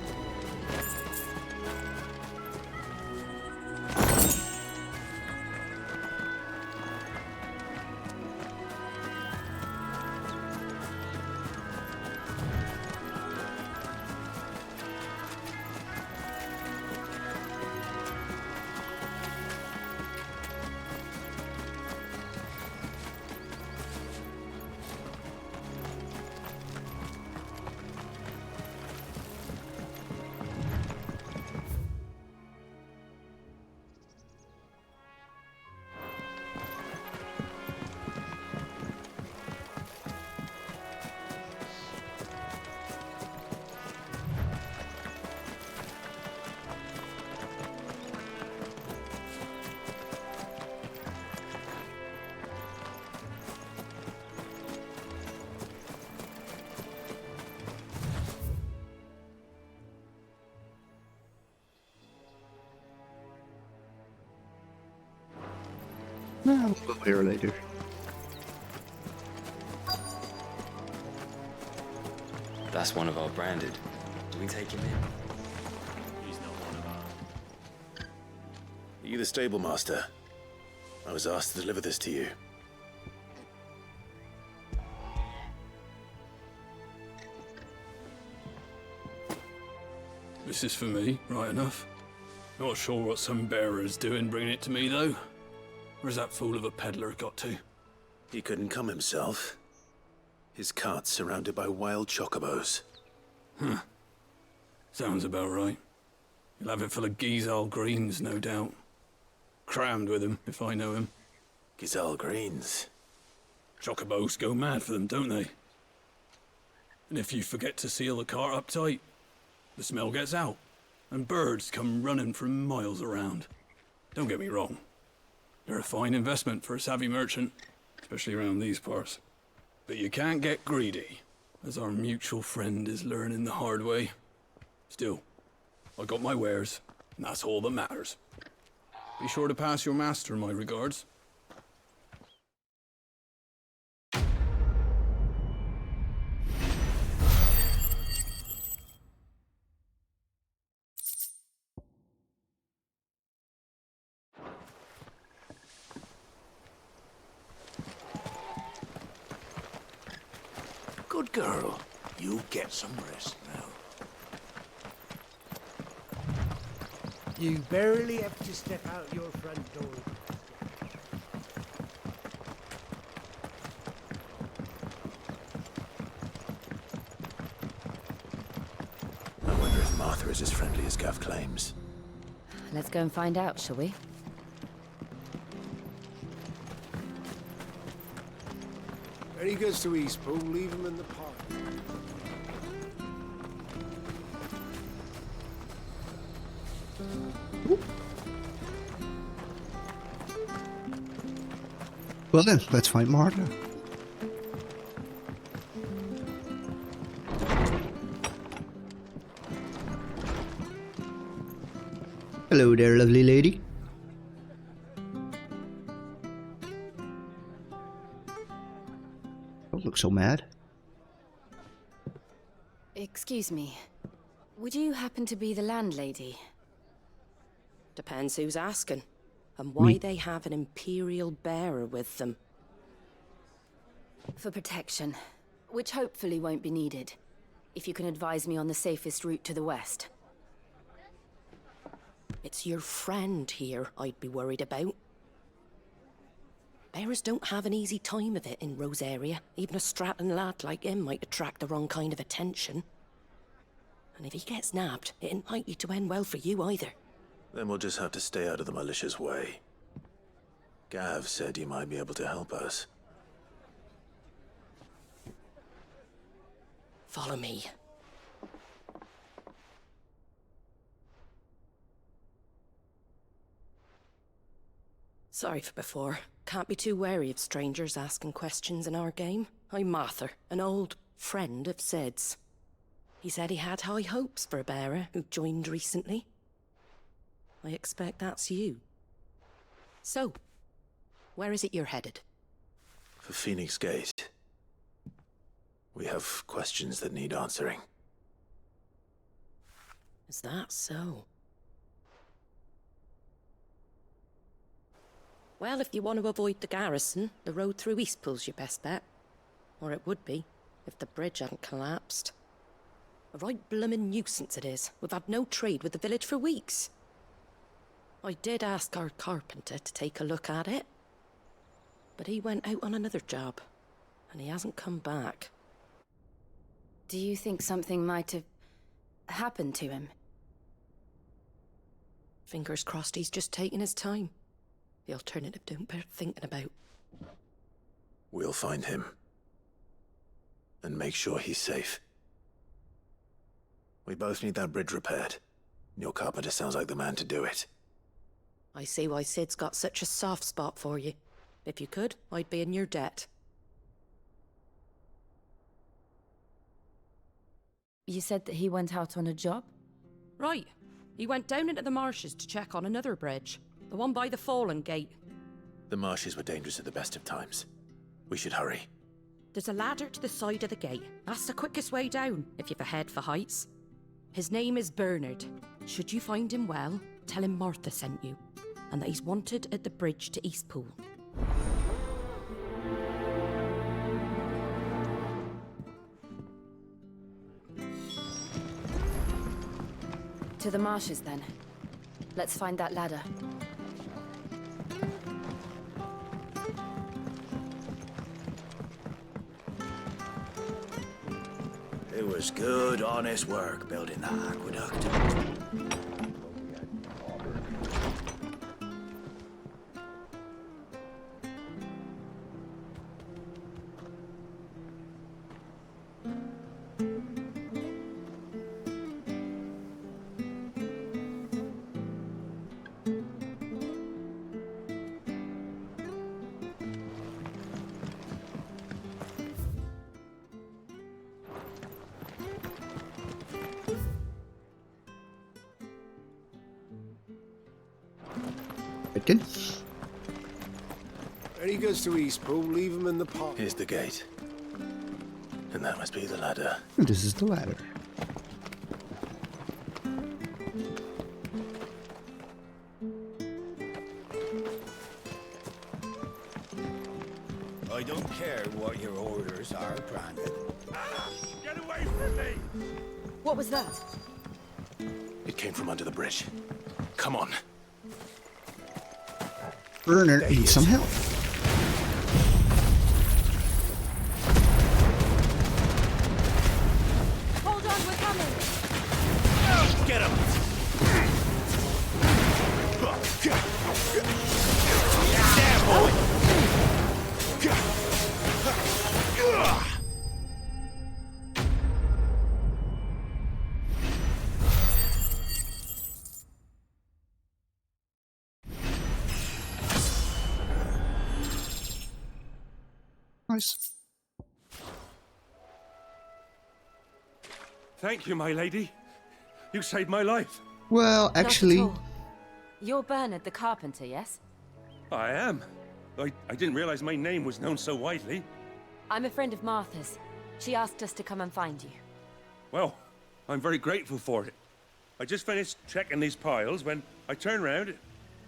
We'll go here later. That's one of our branded. Do we take him in? He's not one of our... Are you the stable master? I was asked to deliver this to you. This is for me, right enough. Not sure what some bearer's doing bringing it to me, though. Where's that fool of a peddler got to? He couldn't come himself. His cart's surrounded by wild chocobos. Huh. Sounds about right. He'll have it full of Gizal greens, no doubt. Crammed with him, if I know him. Gizal greens? Chocobos go mad for them, don't they? And if you forget to seal the cart up tight, the smell gets out, and birds come running from miles around. Don't get me wrong. They're a fine investment for a savvy merchant, especially around these parts. But you can't get greedy, as our mutual friend is learning the hard way. Still, I got my wares, and that's all that matters. Be sure to pass your master my regards. Good girl. You get some rest now. You barely have to step out your front door. I wonder if Martha is as friendly as Gav claims. Let's go and find out, shall we? When he gets to Eastpool, leave him in the park. Well then, let's find Martha. Hello there, lovely lady. Don't look so mad. Excuse me. Would you happen to be the landlady? Depends who's asking, and why they have an Imperial bearer with them. For protection, which hopefully won't be needed. If you can advise me on the safest route to the west. It's your friend here I'd be worried about. Bearers don't have an easy time of it in Rosaria. Even a Stratton lad like him might attract the wrong kind of attention. And if he gets nabbed, it ain't likely to end well for you either. Then we'll just have to stay out of the malicious way. Gav said you might be able to help us. Follow me. Sorry for before. Can't be too wary of strangers asking questions in our game. I'm Martha, an old friend of Sid's. He said he had high hopes for a bearer who joined recently. I expect that's you. So, where is it you're headed? For Phoenix Gate. We have questions that need answering. Is that so? Well, if you want to avoid the garrison, the road through Eastpool's your best bet. Or it would be, if the bridge hadn't collapsed. A right bloomin' nuisance it is. We've had no trade with the village for weeks. I did ask our carpenter to take a look at it. But he went out on another job, and he hasn't come back. Do you think something might have happened to him? Fingers crossed he's just taking his time. The alternative don't bear thinking about. We'll find him. And make sure he's safe. We both need that bridge repaired. Your carpenter sounds like the man to do it. I see why Sid's got such a soft spot for you. If you could, I'd be in your debt. You said that he went out on a job? Right. He went down into the marshes to check on another bridge. The one by the Fallen Gate. The marshes were dangerous at the best of times. We should hurry. There's a ladder to the side of the gate. That's the quickest way down, if you've a head for heights. His name is Bernard. Should you find him well, tell him Martha sent you, and that he's wanted at the bridge to Eastpool. To the marshes, then. Let's find that ladder. It was good, honest work building that aqueduct. Good. When he goes to Eastpool, leave him in the park. Here's the gate. And that must be the ladder. This is the ladder. I don't care what your orders are, Brandon. Get away from me! What was that? It came from under the bridge. Come on. Werner needs some help. Hold on, we're coming! Get him! Nice. Thank you, my lady. You saved my life. Well, actually, Not at all. You're Bernard the carpenter, yes? I am. I didn't realize my name was known so widely. I'm a friend of Martha's. She asked us to come and find you. Well, I'm very grateful for it. I just finished checking these piles when I turn round.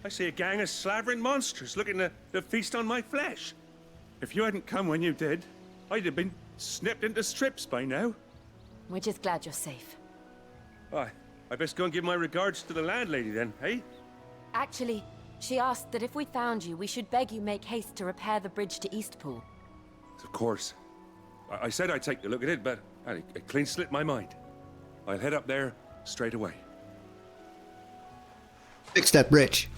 I see a gang of slavering monsters looking to feast on my flesh. If you hadn't come when you did, I'd have been snipped into strips by now. We're just glad you're safe. I best go and give my regards to the landlady then, hey? Actually, she asked that if we found you, we should beg you make haste to repair the bridge to Eastpool. Of course. I said I'd take a look at it, but it clean slipped my mind. I'll head up there straight away. fix that bridge.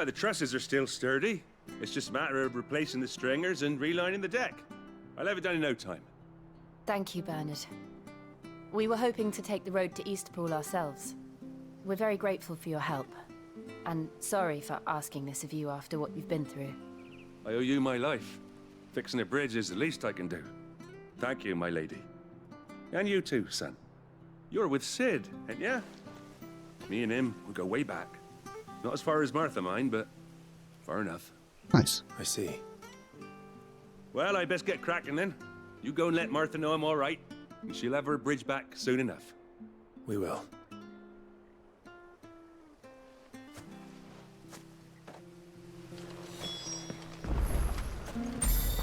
The trusses are still sturdy. It's just a matter of replacing the stringers and relining the deck. I'll have it done in no time. Thank you, Bernard. We were hoping to take the road to Eastpool ourselves. We're very grateful for your help. And sorry for asking this of you after what you've been through. I owe you my life. Fixing a bridge is the least I can do. Thank you, my lady. And you too, son. You're with Sid, ain't ya? Me and him, we go way back. Not as far as Martha, mind, but far enough. Nice. I see. Well, I best get cracking then. You go and let Martha know I'm all right, and she'll have her bridge back soon enough. We will.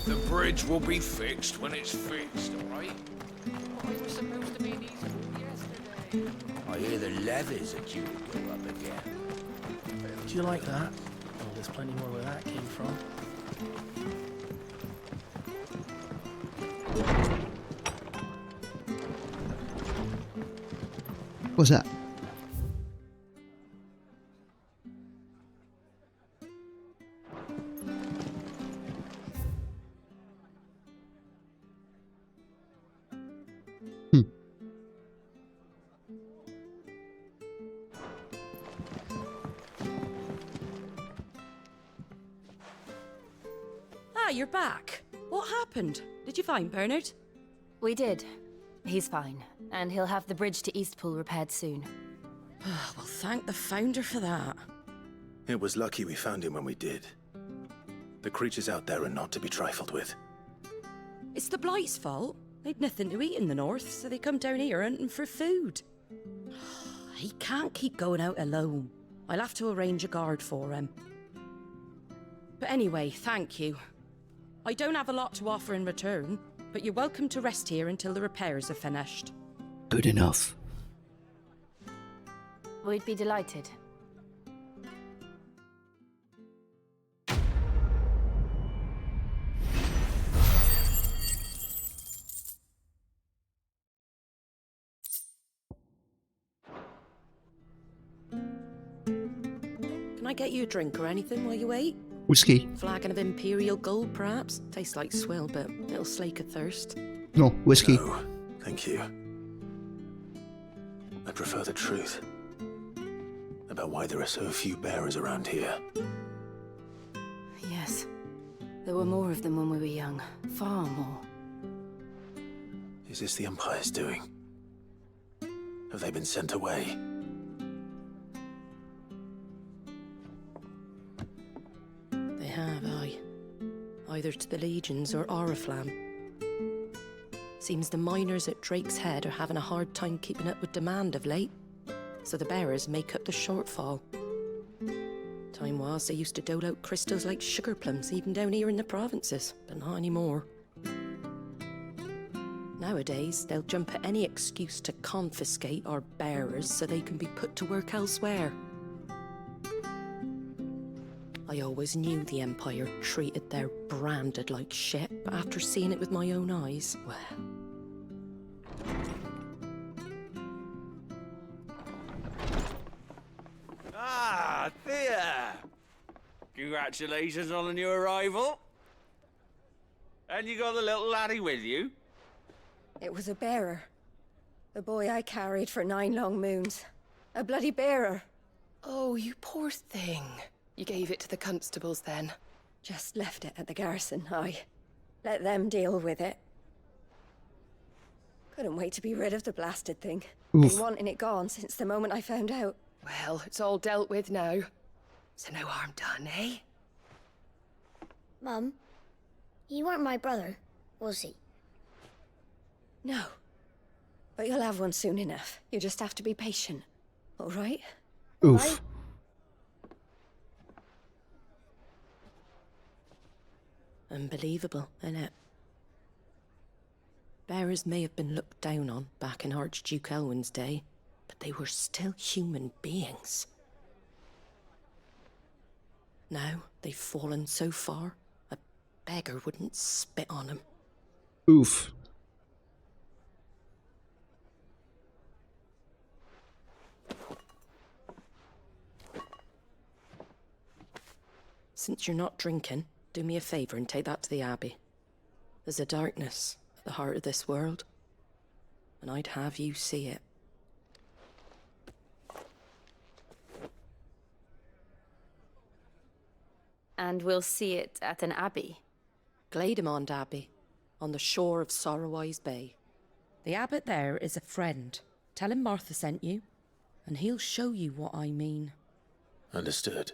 The bridge will be fixed when it's fixed, all right? We were supposed to be in Eastpool yesterday. I hear the levies are due to go up again. Do you like that? Oh, there's plenty more where that came from. What's that? Ah, you're back. What happened? Did you find Bernard? We did. He's fine, and he'll have the bridge to Eastpool repaired soon. Well, thank the Founder for that. It was lucky we found him when we did. The creatures out there are not to be trifled with. It's the Blight's fault. They'd nothing to eat in the north, so they come down here hunting for food. He can't keep going out alone. I'll have to arrange a guard for him. But anyway, thank you. I don't have a lot to offer in return, but you're welcome to rest here until the repairs are finished. Good enough. We'd be delighted. Can I get you a drink or anything while you wait? Whiskey. Flagon of Imperial Gold, perhaps? Tastes like swill, but it'll slake a thirst. No, whiskey. No, thank you. I prefer the truth about why there are so few bearers around here. Yes. There were more of them when we were young. Far more. Is this the Empire's doing? Have they been sent away? They have, aye. Either to the Legions or Oriflamme. Seems the miners at Drake's Head are having a hard time keeping up with demand of late, so the bearers make up the shortfall. Time was they used to dole out crystals like sugar plums even down here in the provinces, but not anymore. Nowadays, they'll jump at any excuse to confiscate our bearers so they can be put to work elsewhere. I always knew the Empire treated their branded like shit, but after seeing it with my own eyes, well... Ah, Thea! Congratulations on the new arrival. And you got the little laddie with you? It was a bearer. The boy I carried for 9 long moons. A bloody bearer. Oh, you poor thing. You gave it to the constables then? Just left it at the garrison, aye. Let them deal with it. Couldn't wait to be rid of the blasted thing. Oof. Been wanting it gone since the moment I found out. Well, it's all dealt with now. So no harm done, eh? Mum, you weren't my brother, was he? No. But you'll have one soon enough. You just have to be patient. All right? Oof. All right? Unbelievable, innit? Bearers may have been looked down on back in Archduke Elwin's day, but they were still human beings. Now they've fallen so far, a beggar wouldn't spit on them. Oof. Since you're not drinking, do me a favour and take that to the Abbey. There's a darkness at the heart of this world, and I'd have you see it. And we'll see it at an abbey. Glademond Abbey, on the shore of Sorrowwise Bay. The abbot there is a friend. Tell him Martha sent you, and he'll show you what I mean. Understood.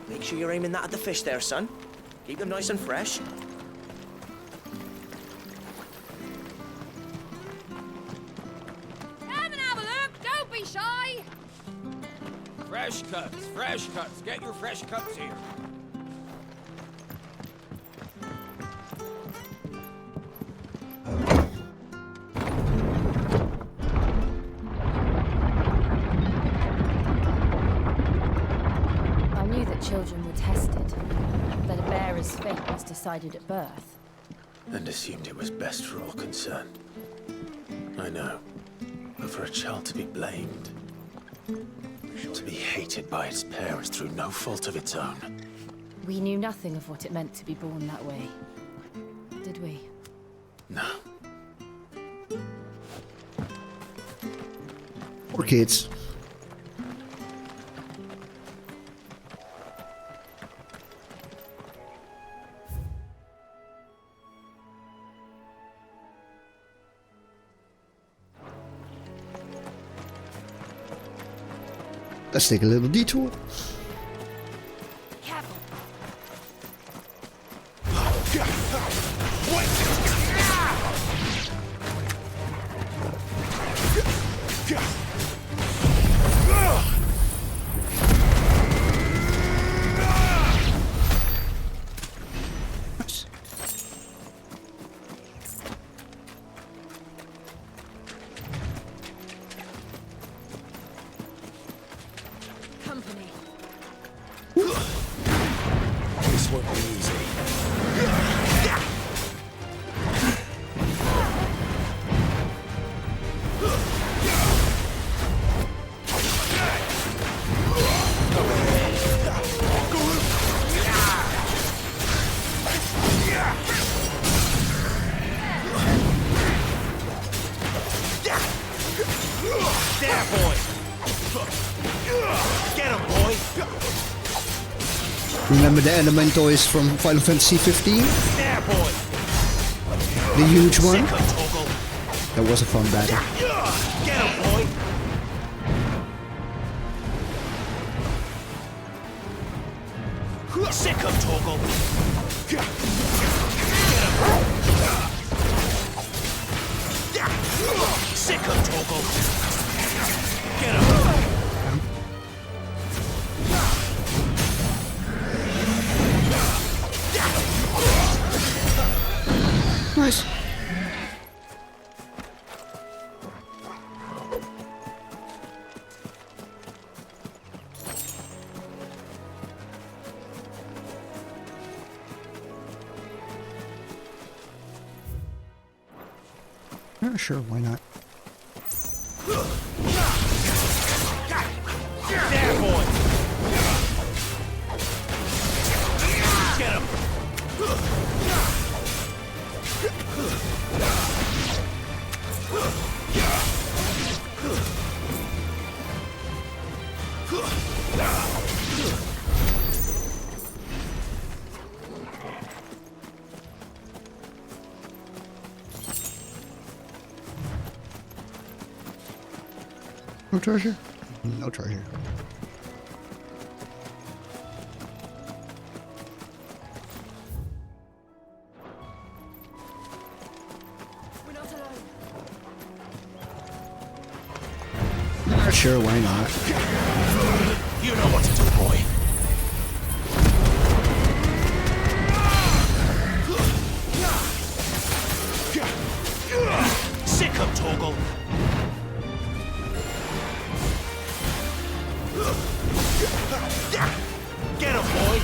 Make sure you're aiming that at the fish there, son. Keep them nice and fresh. Come and have a look, don't be shy! Fresh cuts, fresh cuts. Get your fresh cuts here. I knew that children were tested, that a bearer's fate was decided at birth. And assumed it was best for all concerned. I know. But for a child to be blamed, to be hated by its parents through no fault of its own. We knew nothing of what it meant to be born that way, did we? No. Poor kids. Let's take a little detour. Company. This won't be easy. There, boy! Get him, boy! Remember the Elementoids from Final Fantasy 15? There, boy! The huge one? Sick 'em, Toggle. That was a fun battle. Get him, boy! Sick 'em, Toggle. Get him. Sick 'em, Toggle. Get him. Nice. Yeah, sure, why not? There, boy! Get him! No treasure? No treasure. We're not alone. Yeah, sure, why not? You know what to do, boy. Sick 'em, Toggle. Get him, boy.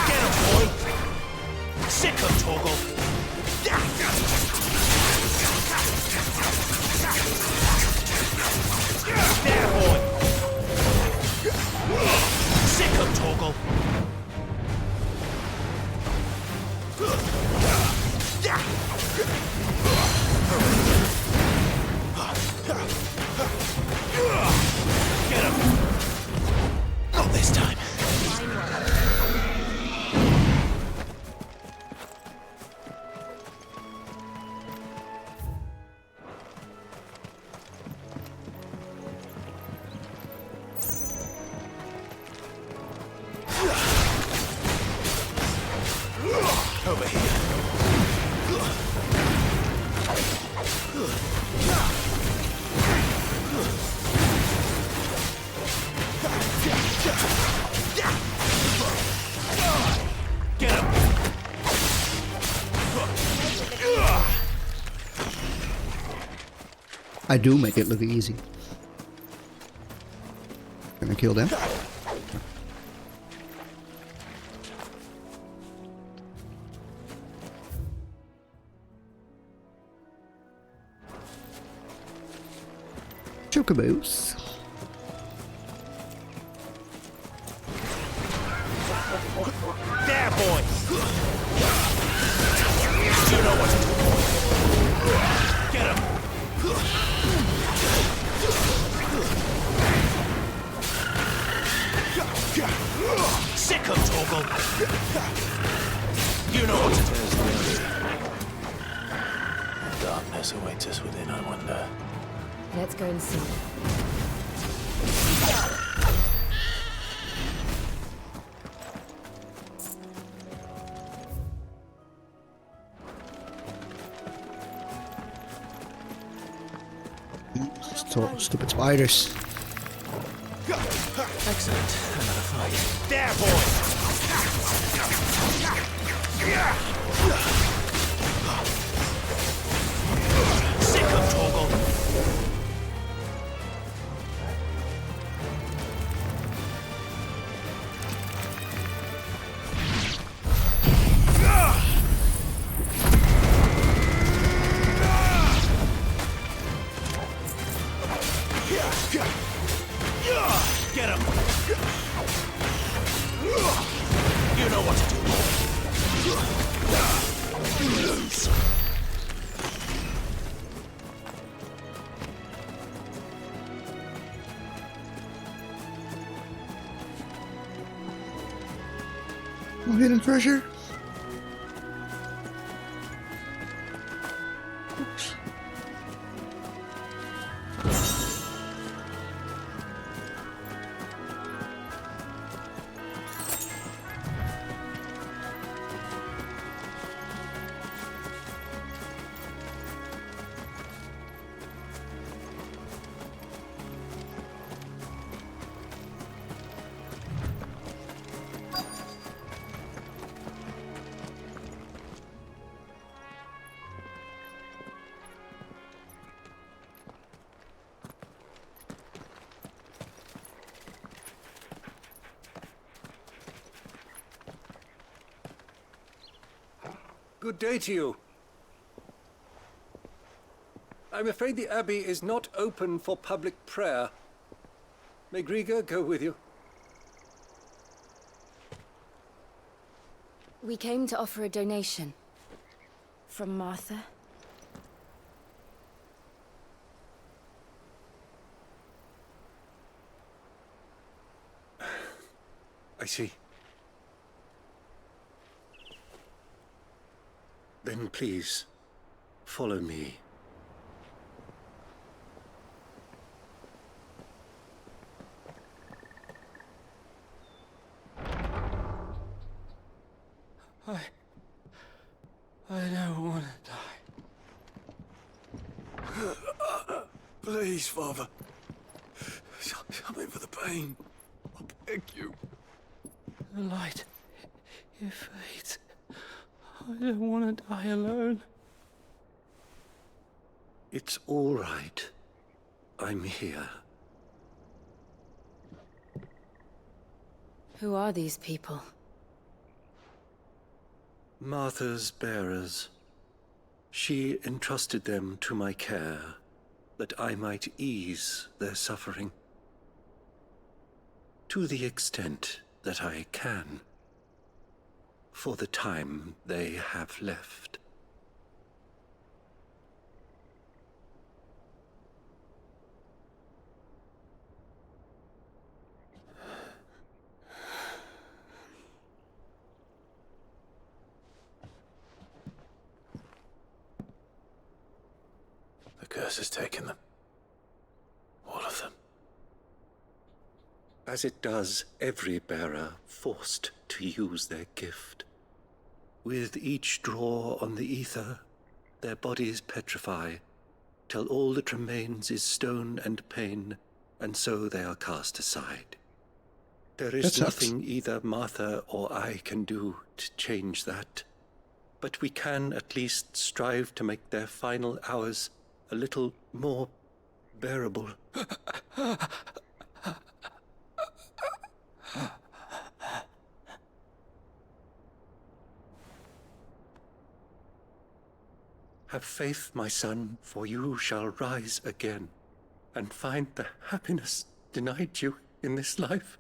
Get him, boy. Sick 'em, Toggle. There, boy. Sick 'em, Toggle. Get him. Not this time. Over here. Get him. I do make it look easy. Can I kill them? Chocobos. There, boy. You know what to do, boy. Get him. Sick 'em, Toggle. You know what it is, really. Darkness awaits us within, I wonder. Let's go and see. Stupid spiders. Excellent. Another fight. There, boy! Sick of Torgal. Get him! You know what to do. You lose. No hidden treasure? Oops. Good day to you. I'm afraid the Abbey is not open for public prayer. May Griga go with you? We came to offer a donation. From Martha. I see. Then please, follow me. I don't want to die. Please, Father. Show me for the pain. I beg you. The light, it fades. I don't want to die alone. It's all right. I'm here. Who are these people? Martha's bearers. She entrusted them to my care, that I might ease their suffering. To the extent that I can. For the time they have left. The curse has taken them. All of them. As it does every bearer forced to use their gift. With each draw on the ether, their bodies petrify, till all that remains is stone and pain, and so they are cast aside. There is nothing either Martha or I can do to change that, but we can at least strive to make their final hours a little more bearable. Have faith, my son, for you shall rise again, and find the happiness denied you in this life.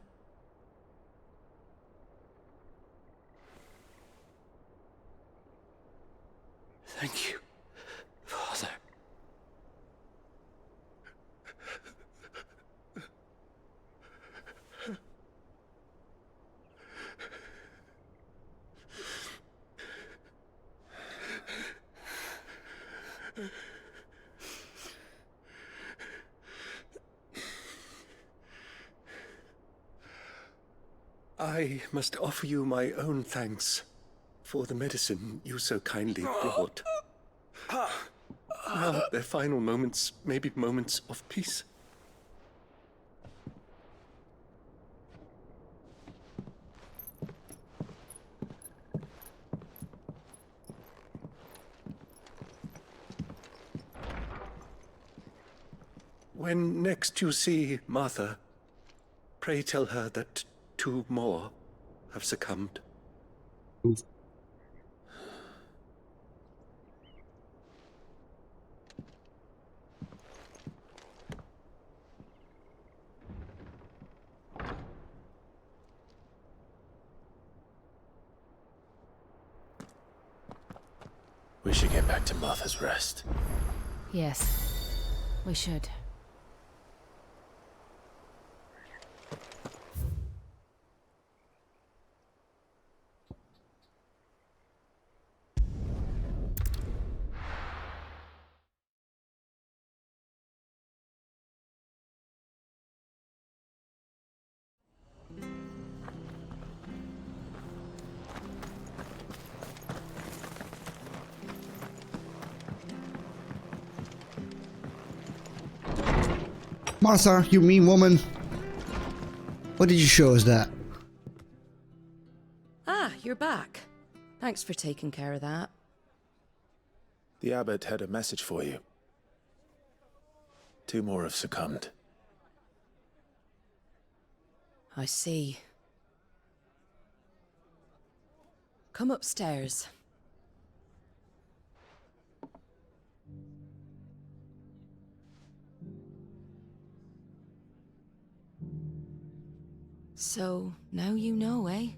Thank you, Father. I must offer you my own thanks for the medicine you so kindly brought. Now, their final moments may be moments of peace. When next you see Martha, pray tell her that 2 more have succumbed. We should get back to Martha's Rest. Yes, we should. Martha, you mean woman. What did you show us that? Ah, you're back. Thanks for taking care of that. The abbot had a message for you. 2 more have succumbed. I see. Come upstairs. So, now you know, eh?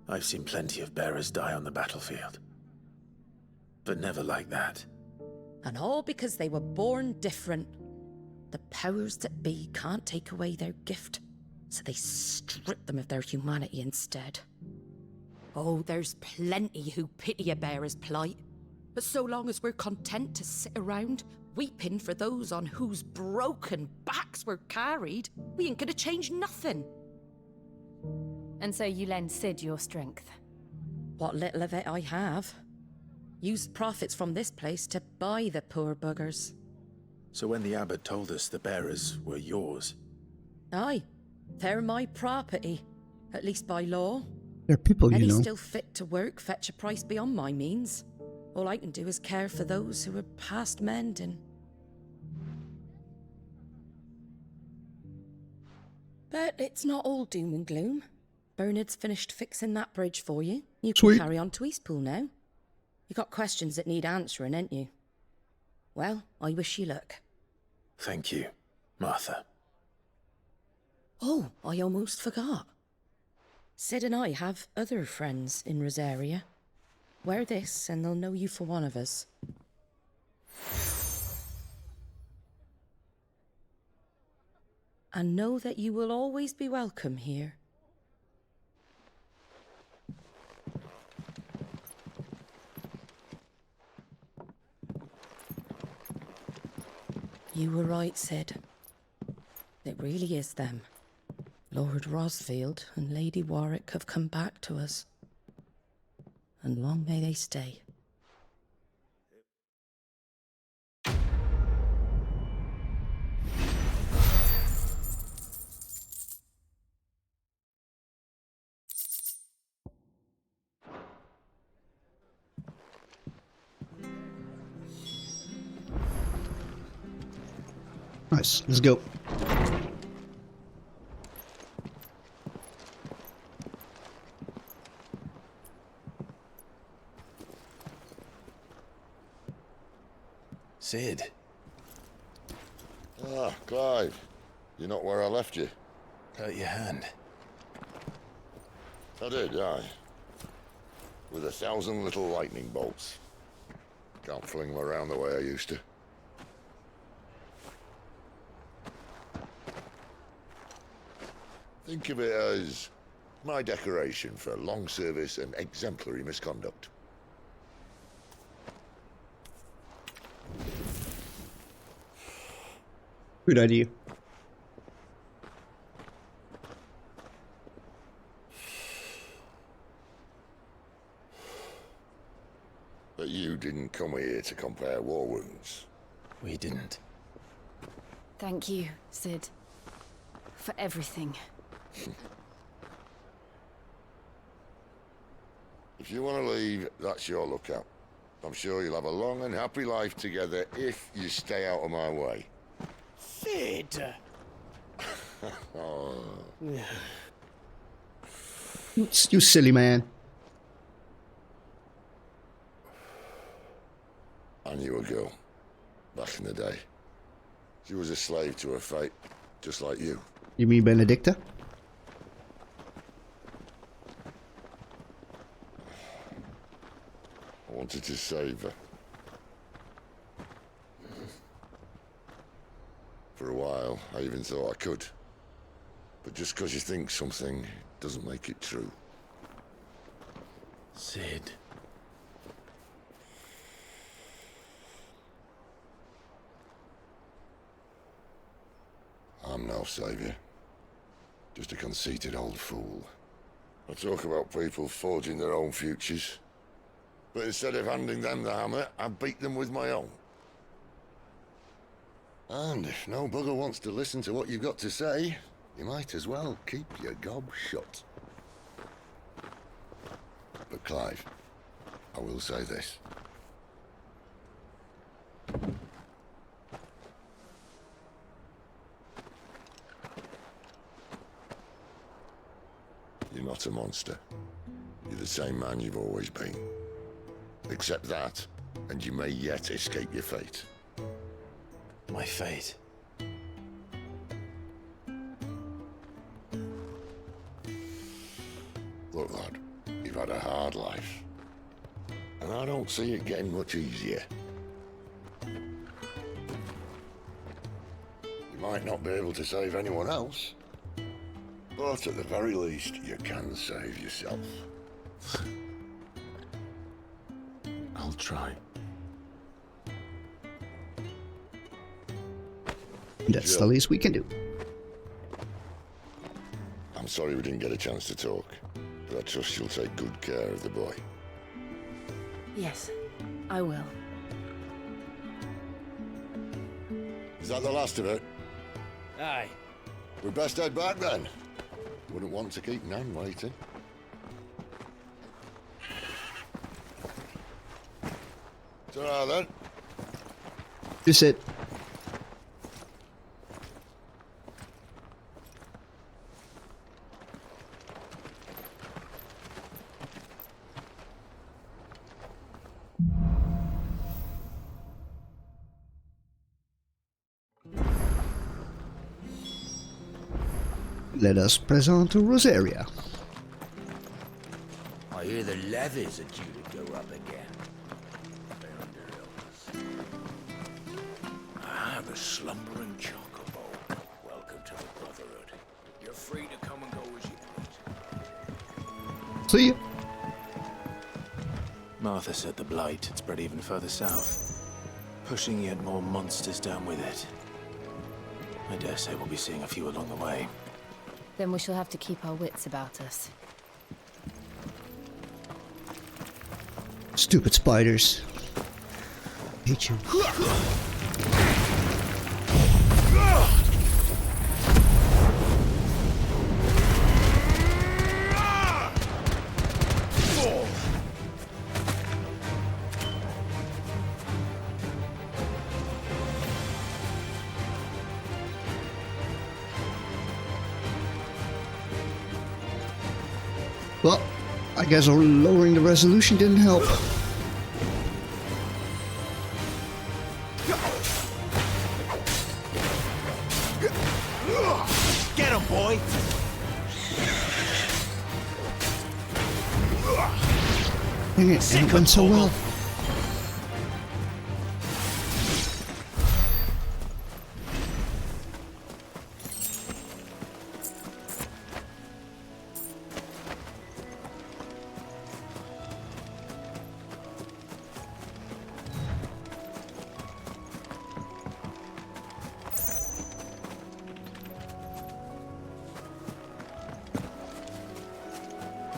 I've seen plenty of bearers die on the battlefield. But never like that. And all because they were born different. The powers that be can't take away their gift, so they strip them of their humanity instead. Oh, there's plenty who pity a bearer's plight. But so long as we're content to sit around, weeping for those on whose broken backs we're carried, we ain't gonna change nothing. And so you lend Sid your strength? What little of it I have. Used profits from this place to buy the poor buggers. So when the abbot told us the bearers were yours... Aye, they're my property, at least by law. They're people, you Any know. still fit to work fetch a price beyond my means. All I can do is care for those who are past mending. But it's not all doom and gloom. Bernard's finished fixing that bridge for you. You can carry on to Eastpool now. You got questions that need answering, ain't you? Well, I wish you luck. Thank you, Martha. Oh, I almost forgot. Sid and I have other friends in Rosaria. Wear this and they'll know you for one of us. And know that you will always be welcome here. You were right, Sid. It really is them. Lord Rosfield and Lady Warwick have come back to us. And long may they stay. Nice, let's go. Sid. Ah, Clive. You're not where I left you. Hurt your hand. I did, aye. With 1,000 little lightning bolts. Can't fling them around the way I used to. Think of it as my decoration for long service and exemplary misconduct. Good idea. didn't come here to compare war wounds. We didn't. Thank you, Sid. For everything. If you want to leave, that's your lookout. I'm sure you'll have a long and happy life together if you stay out of my way. Sid! Oh. You silly man. I knew a girl, back in the day. She was a slave to her fate, just like you. You mean Benedicta? I wanted to save her. For a while, I even thought I could. But just because you think something doesn't make it true. Sid. I'm no savior. Just a conceited old fool. I talk about people forging their own futures. But instead of handing them the hammer, I beat them with my own. And if no bugger wants to listen to what you've got to say, you might as well keep your gob shut. But Clive, I will say this. You're not a monster. You're the same man you've always been. Accept that, and you may yet escape your fate. My fate. Look, lad, you've had a hard life. And I don't see it getting much easier. You might not be able to save anyone else, but at the very least, you can save yourself. I'll try. That's the least we can do. I'm sorry we didn't get a chance to talk, but I trust you'll take good care of the boy. Yes, I will. Is that the last of it? Aye. We'd best head back then. Wouldn't want to keep Nan waiting. Ta-ra then. Just it. Let us press on to Rosaria. I hear the levies are due to go up again. They're under illness. I have a slumbering chocobo. Welcome to the Brotherhood. You're free to come and go as you please. See ya. Martha said the blight had spread even further south, pushing yet more monsters down with it. I dare say we'll be seeing a few along the way. Then we shall have to keep our wits about us. Stupid spiders. Hate you. Well, I guess lowering the resolution didn't help. Get him, boy! Dang it, it went so well.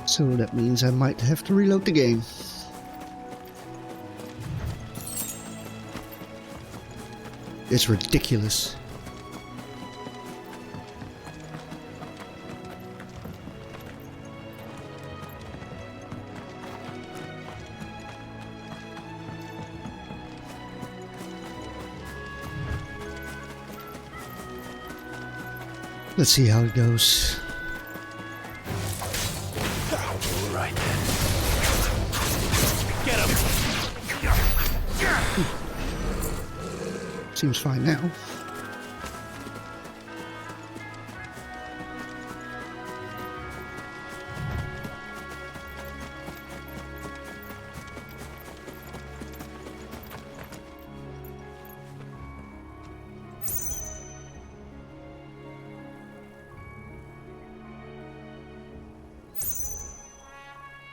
So that means I might have to reload the game. It's ridiculous. Let's see how it goes. All right then. Get him! Seems fine now.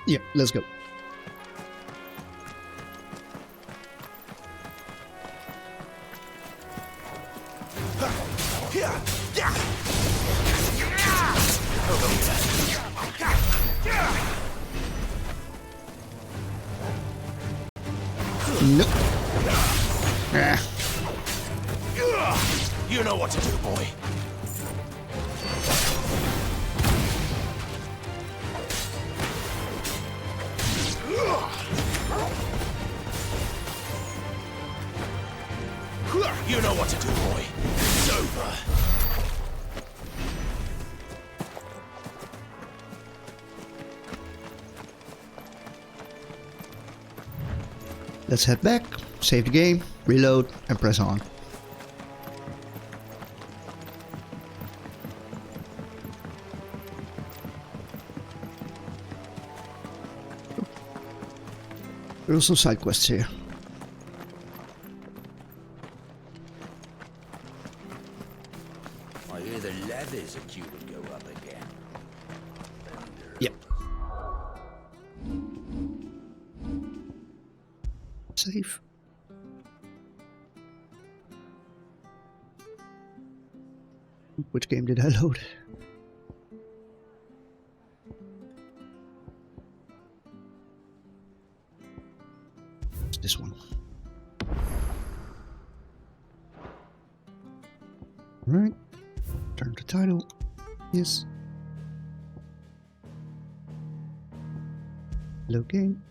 Yeah, let's go. Nope. Ah. You know what to do, boy. You know what to do, boy. It's over. Let's head back, save the game, reload, and press on. There are some side quests here. I hear the leathers are due to go up again. Yep. Save. Which game did I load? It's this one. Alright. Turn to title. Yes. Load game.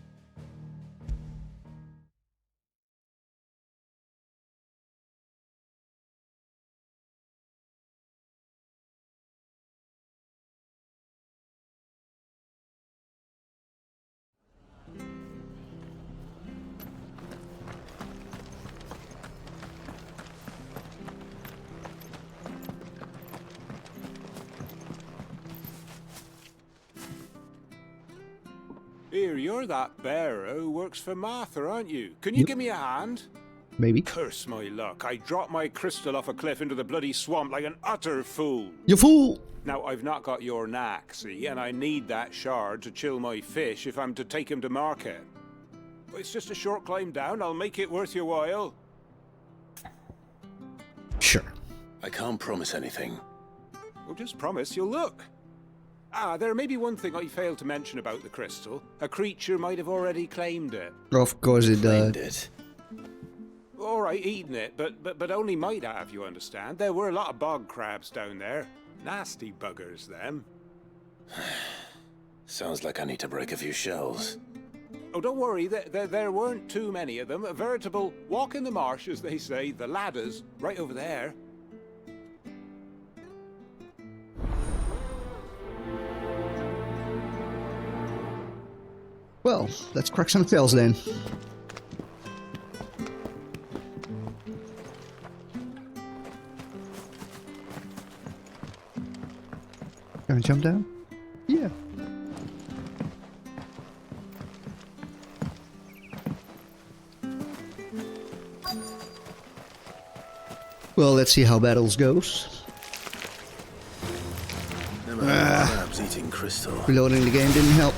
Here, you're that bearer who works for Martha, aren't you? Can you give me a hand? Maybe. Curse my luck. I dropped my crystal off a cliff into the bloody swamp like an utter fool. You fool! Now, I've not got your knack, see, and I need that shard to chill my fish if I'm to take him to market. But it's just a short climb down. I'll make it worth your while. Sure. I can't promise anything. Well, just promise you'll look. Ah, there may be one thing I failed to mention about the crystal. A creature might have already claimed it. Of course it Claimed does. it. All right, eating it, but only might have, you understand. There were a lot of bog crabs down there. Nasty buggers, them. Sounds like I need to break a few shells. Oh, don't worry, there weren't too many of them. A veritable walk in the marsh, as they say, the ladders, right over there. Well, let's crack some shells then. Can I jump down? Yeah. Well, let's see how battles goes. Never heard of crabs eating crystal. Reloading the game didn't help.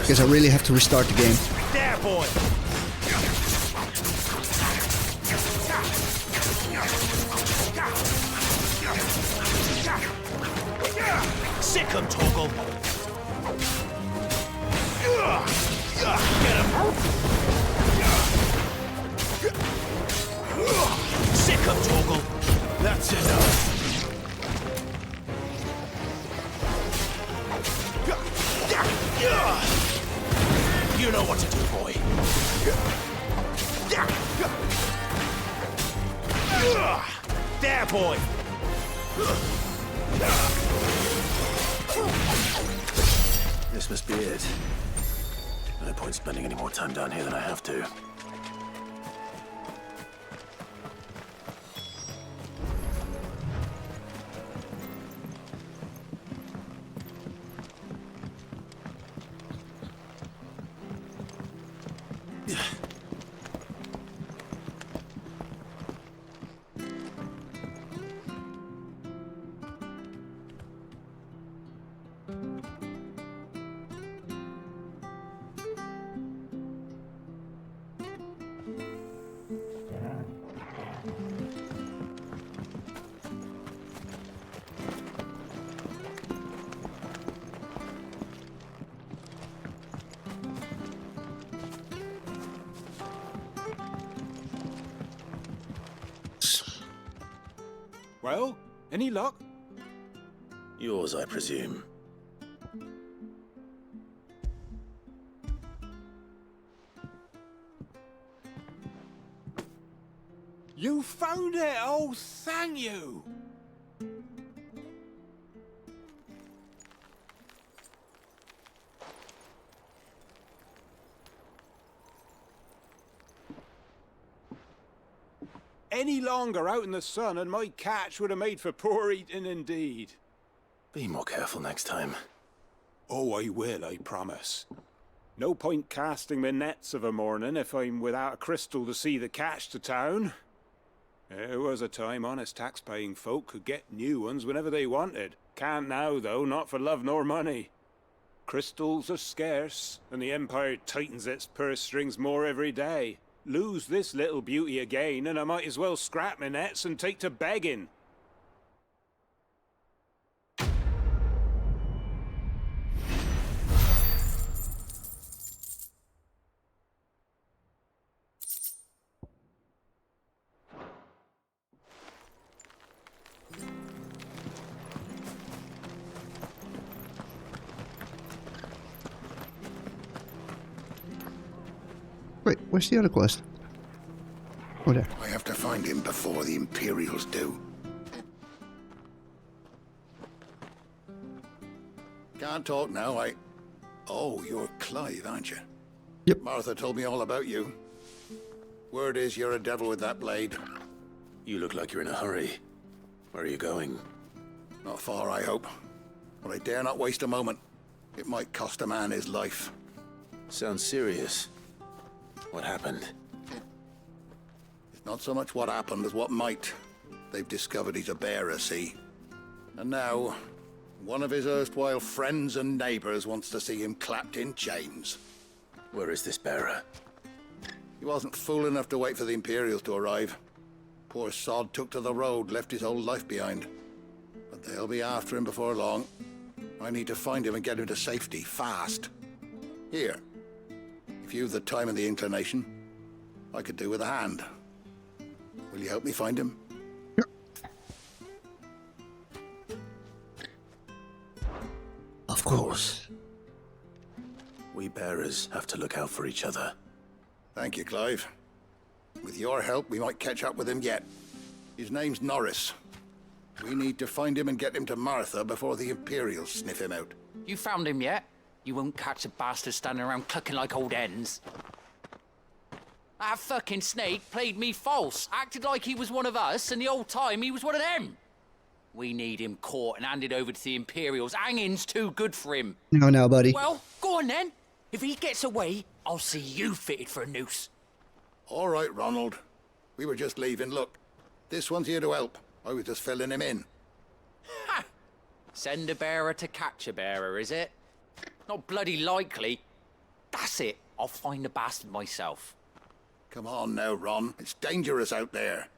Guess I really have to restart the game. There, boy! Sick him, Toggle! Get him! Back up, Torgal. That's enough. You know what to do, boy. There, boy. This must be it. No point spending any more time down here than I have to. Well, any luck? Yours, I presume. You found it! Oh, thank you! Any longer out in the sun and my catch would have made for poor eating indeed. Be more careful next time. Oh, I will, I promise. No point casting my nets of a morning if I'm without a crystal to see the catch to town. There was a time honest tax-paying folk could get new ones whenever they wanted. Can't now, though, not for love nor money. Crystals are scarce, and the Empire tightens its purse strings more every day. Lose this little beauty again, and I might as well scrap my nets and take to begging. Wait, where's the other quest? Oh, there. I have to find him before the Imperials do. Can't talk now, Oh, you're Clive, aren't you? Yep. Martha told me all about you. Word is you're a devil with that blade. You look like you're in a hurry. Where are you going? Not far, I hope. But I dare not waste a moment. It might cost a man his life. Sounds serious. What happened? It's not so much what happened as what might. They've discovered he's a bearer, see? And now, one of his erstwhile friends and neighbors wants to see him clapped in chains. Where is this bearer? He wasn't fool enough to wait for the Imperials to arrive. Poor sod took to the road, left his whole life behind. But they'll be after him before long. I need to find him and get him to safety, fast. Here. If you've the time and the inclination, I could do with a hand. Will you help me find him? Yep. Of course. We bearers have to look out for each other. Thank you, Clive. With your help, we might catch up with him yet. His name's Norris. We need to find him and get him to Martha before the Imperials sniff him out. You found him yet? You won't catch a bastard standing around clucking like old hens. That fucking snake played me false, acted like he was one of us, and the whole time he was one of them. We need him caught and handed over to the Imperials. Hanging's too good for him. No, now, buddy. Well, go on then. If he gets away, I'll see you fitted for a noose. All right, Ronald. We were just leaving. Look, this one's here to help. I was just filling him in. Ha! Send a bearer to catch a bearer, is it? Not bloody likely. That's it. I'll find the bastard myself. Come on now, Ron. It's dangerous out there.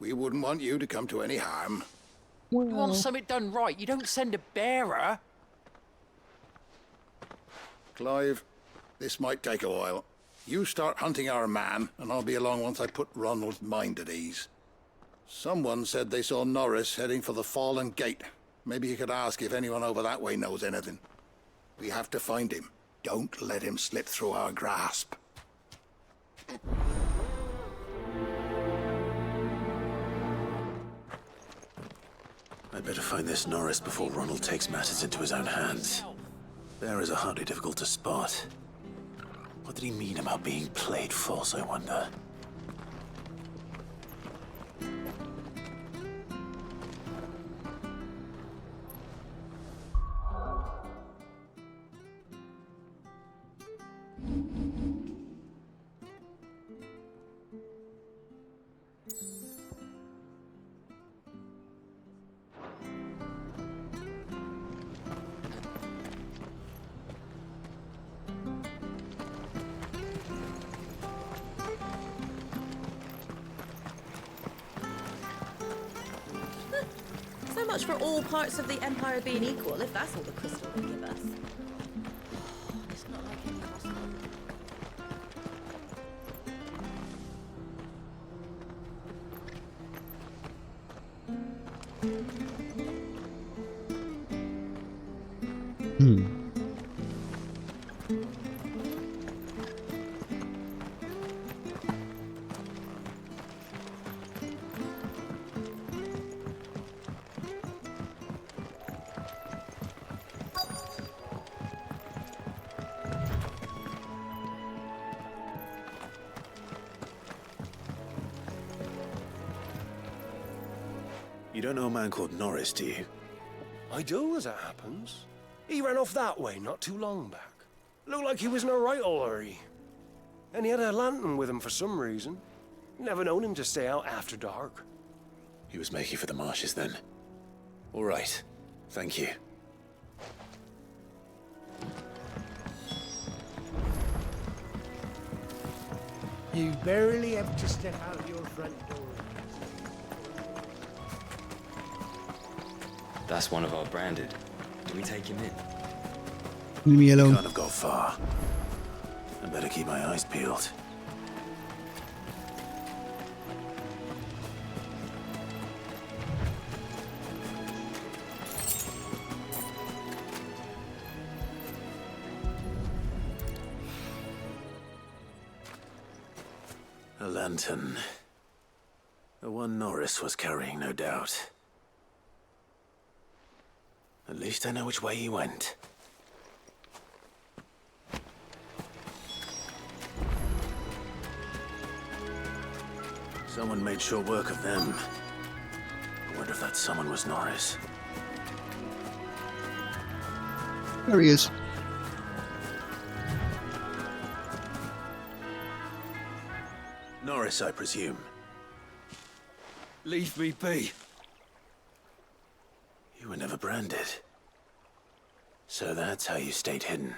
We wouldn't want you to come to any harm. You want something done right, you don't send a bearer. Clive, this might take a while. You start hunting our man, and I'll be along once I put Ronald's mind at ease. Someone said they saw Norris heading for the Fallen Gate. Maybe you could ask if anyone over that way knows anything. We have to find him. Don't let him slip through our grasp. I'd better find this Norris before Ronald takes matters into his own hands. Bearers are hardly difficult to spot. What did he mean about being played false, I wonder? So much for all parts of the Empire being equal, if that's all the crystal will give us. It's not like any possible. You don't know a man called Norris, do you? I do, as it happens. He ran off that way not too long back. Looked like he was in a right old hurry. And he had a lantern with him for some reason. Never known him to stay out after dark. He was making for the marshes then. All right. Thank you. You barely have to step out your front door. That's one of our branded. Do we take him in? Leave me alone. Can't have got far. I better keep my eyes peeled. A lantern. The one Norris was carrying, no doubt. At least I know which way he went. Someone made short work of them. I wonder if that someone was Norris. There he is. Norris, I presume. Leave me be. You were never branded. So that's how you stayed hidden.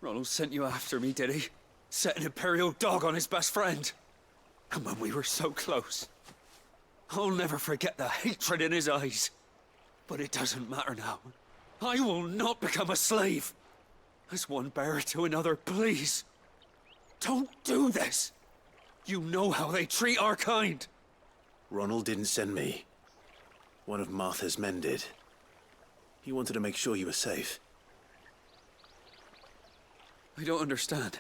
Ronald sent you after me, did he? Set an Imperial dog on his best friend. And when we were so close. I'll never forget the hatred in his eyes. But it doesn't matter now. I will not become a slave. As one bearer to another, please. Don't do this. You know how they treat our kind. Ronald didn't send me. One of Martha's men did. He wanted to make sure you were safe. I don't understand.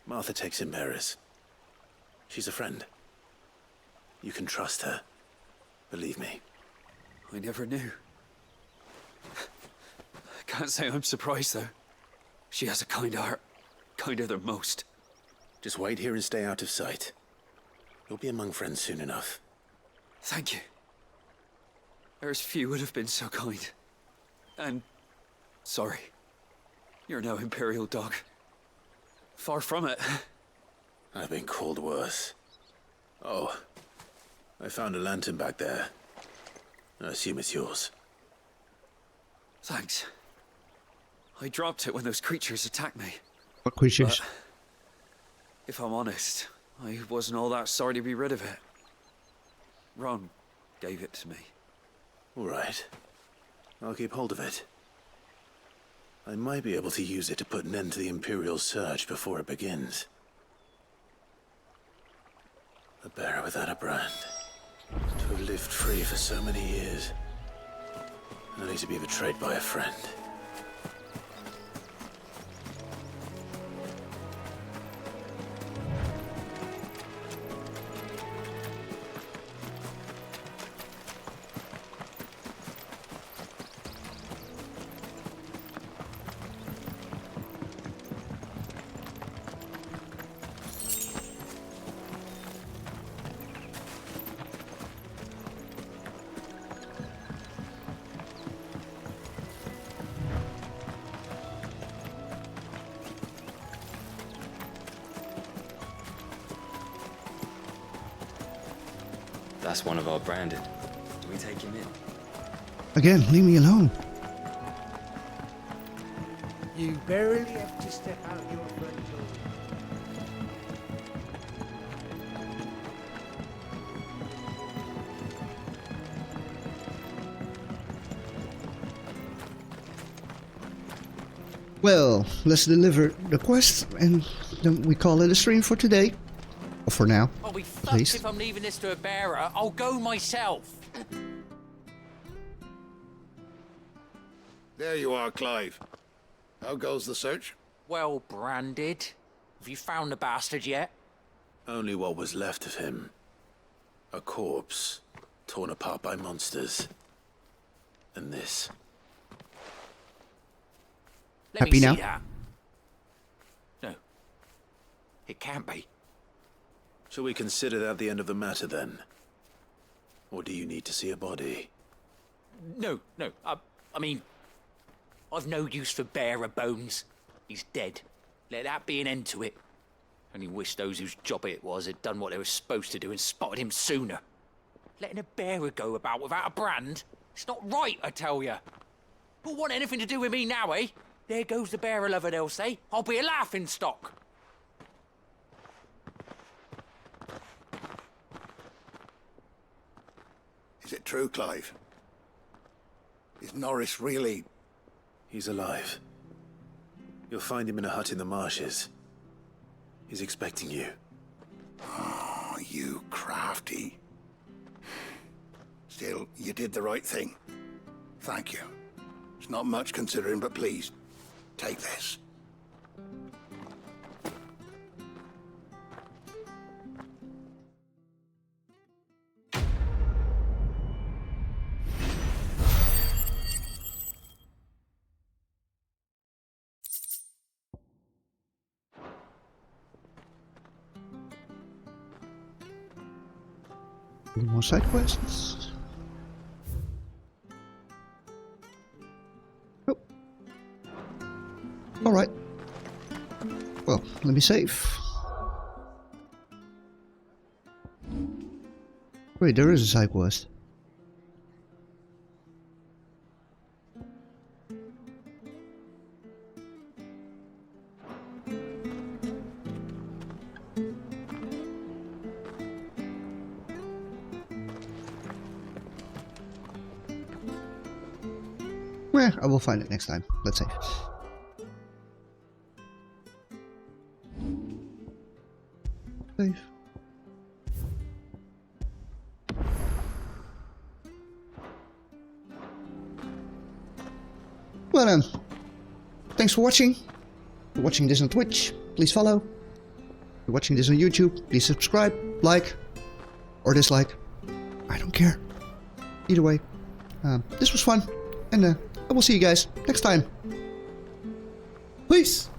Martha takes in bearers. She's a friend. You can trust her. Believe me. I never knew. I can't say I'm surprised, though. She has a kind heart. Kinder than most. Just wait here and stay out of sight. You'll be among friends soon enough. Thank you. There's few would have been so kind. And sorry. You're no Imperial dog. Far from it. I've been called worse. Oh, I found a lantern back there. I assume it's yours. Thanks. I dropped it when those creatures attacked me. What creatures? But if I'm honest, I wasn't all that sorry to be rid of it. Ron gave it to me. All right. I'll keep hold of it. I might be able to use it to put an end to the Imperial surge before it begins. A bearer without a brand. To have lived free for so many years. Only to be betrayed by a friend. That's one of our branded. Do we take him in? Again, leave me alone. You barely have to step out your front door. Well, let's deliver the quest and then we call it a stream for today. Or for now. I'll be fucked Please. if I'm leaving this to a bearer. I'll go myself. There you are, Clive. How goes the search? Well branded. Have you found the bastard yet? Only what was left of him. A corpse, torn apart by monsters. And this. Let Happy me now? see that. No. It can't be. Shall we consider that the end of the matter then? Or do you need to see a body? No. I mean, I've no use for bearer bones. He's dead. Let that be an end to it. Only wish those whose job it was had done what they were supposed to do and spotted him sooner. Letting a bearer go about without a brand? It's not right, I tell you. Who'll want anything to do with me now, eh? There goes the bearer lover, they'll say. I'll be a laughing stock. Is it true, Clive? Is Norris really... He's alive. You'll find him in a hut in the marshes. He's expecting you. Oh, you crafty. Still, you did the right thing. Thank you. It's not much considering, but please, take this. Any more side quests? Oh. Alright. Well, let me save. Wait, there is a side quest. Well, I will find it next time. Let's save. Save. Well then, thanks for watching. If you're watching this on Twitch, please follow. If you're watching this on YouTube, please subscribe, like, or dislike. I don't care. Either way, this was fun, and I will see you guys next time. Peace!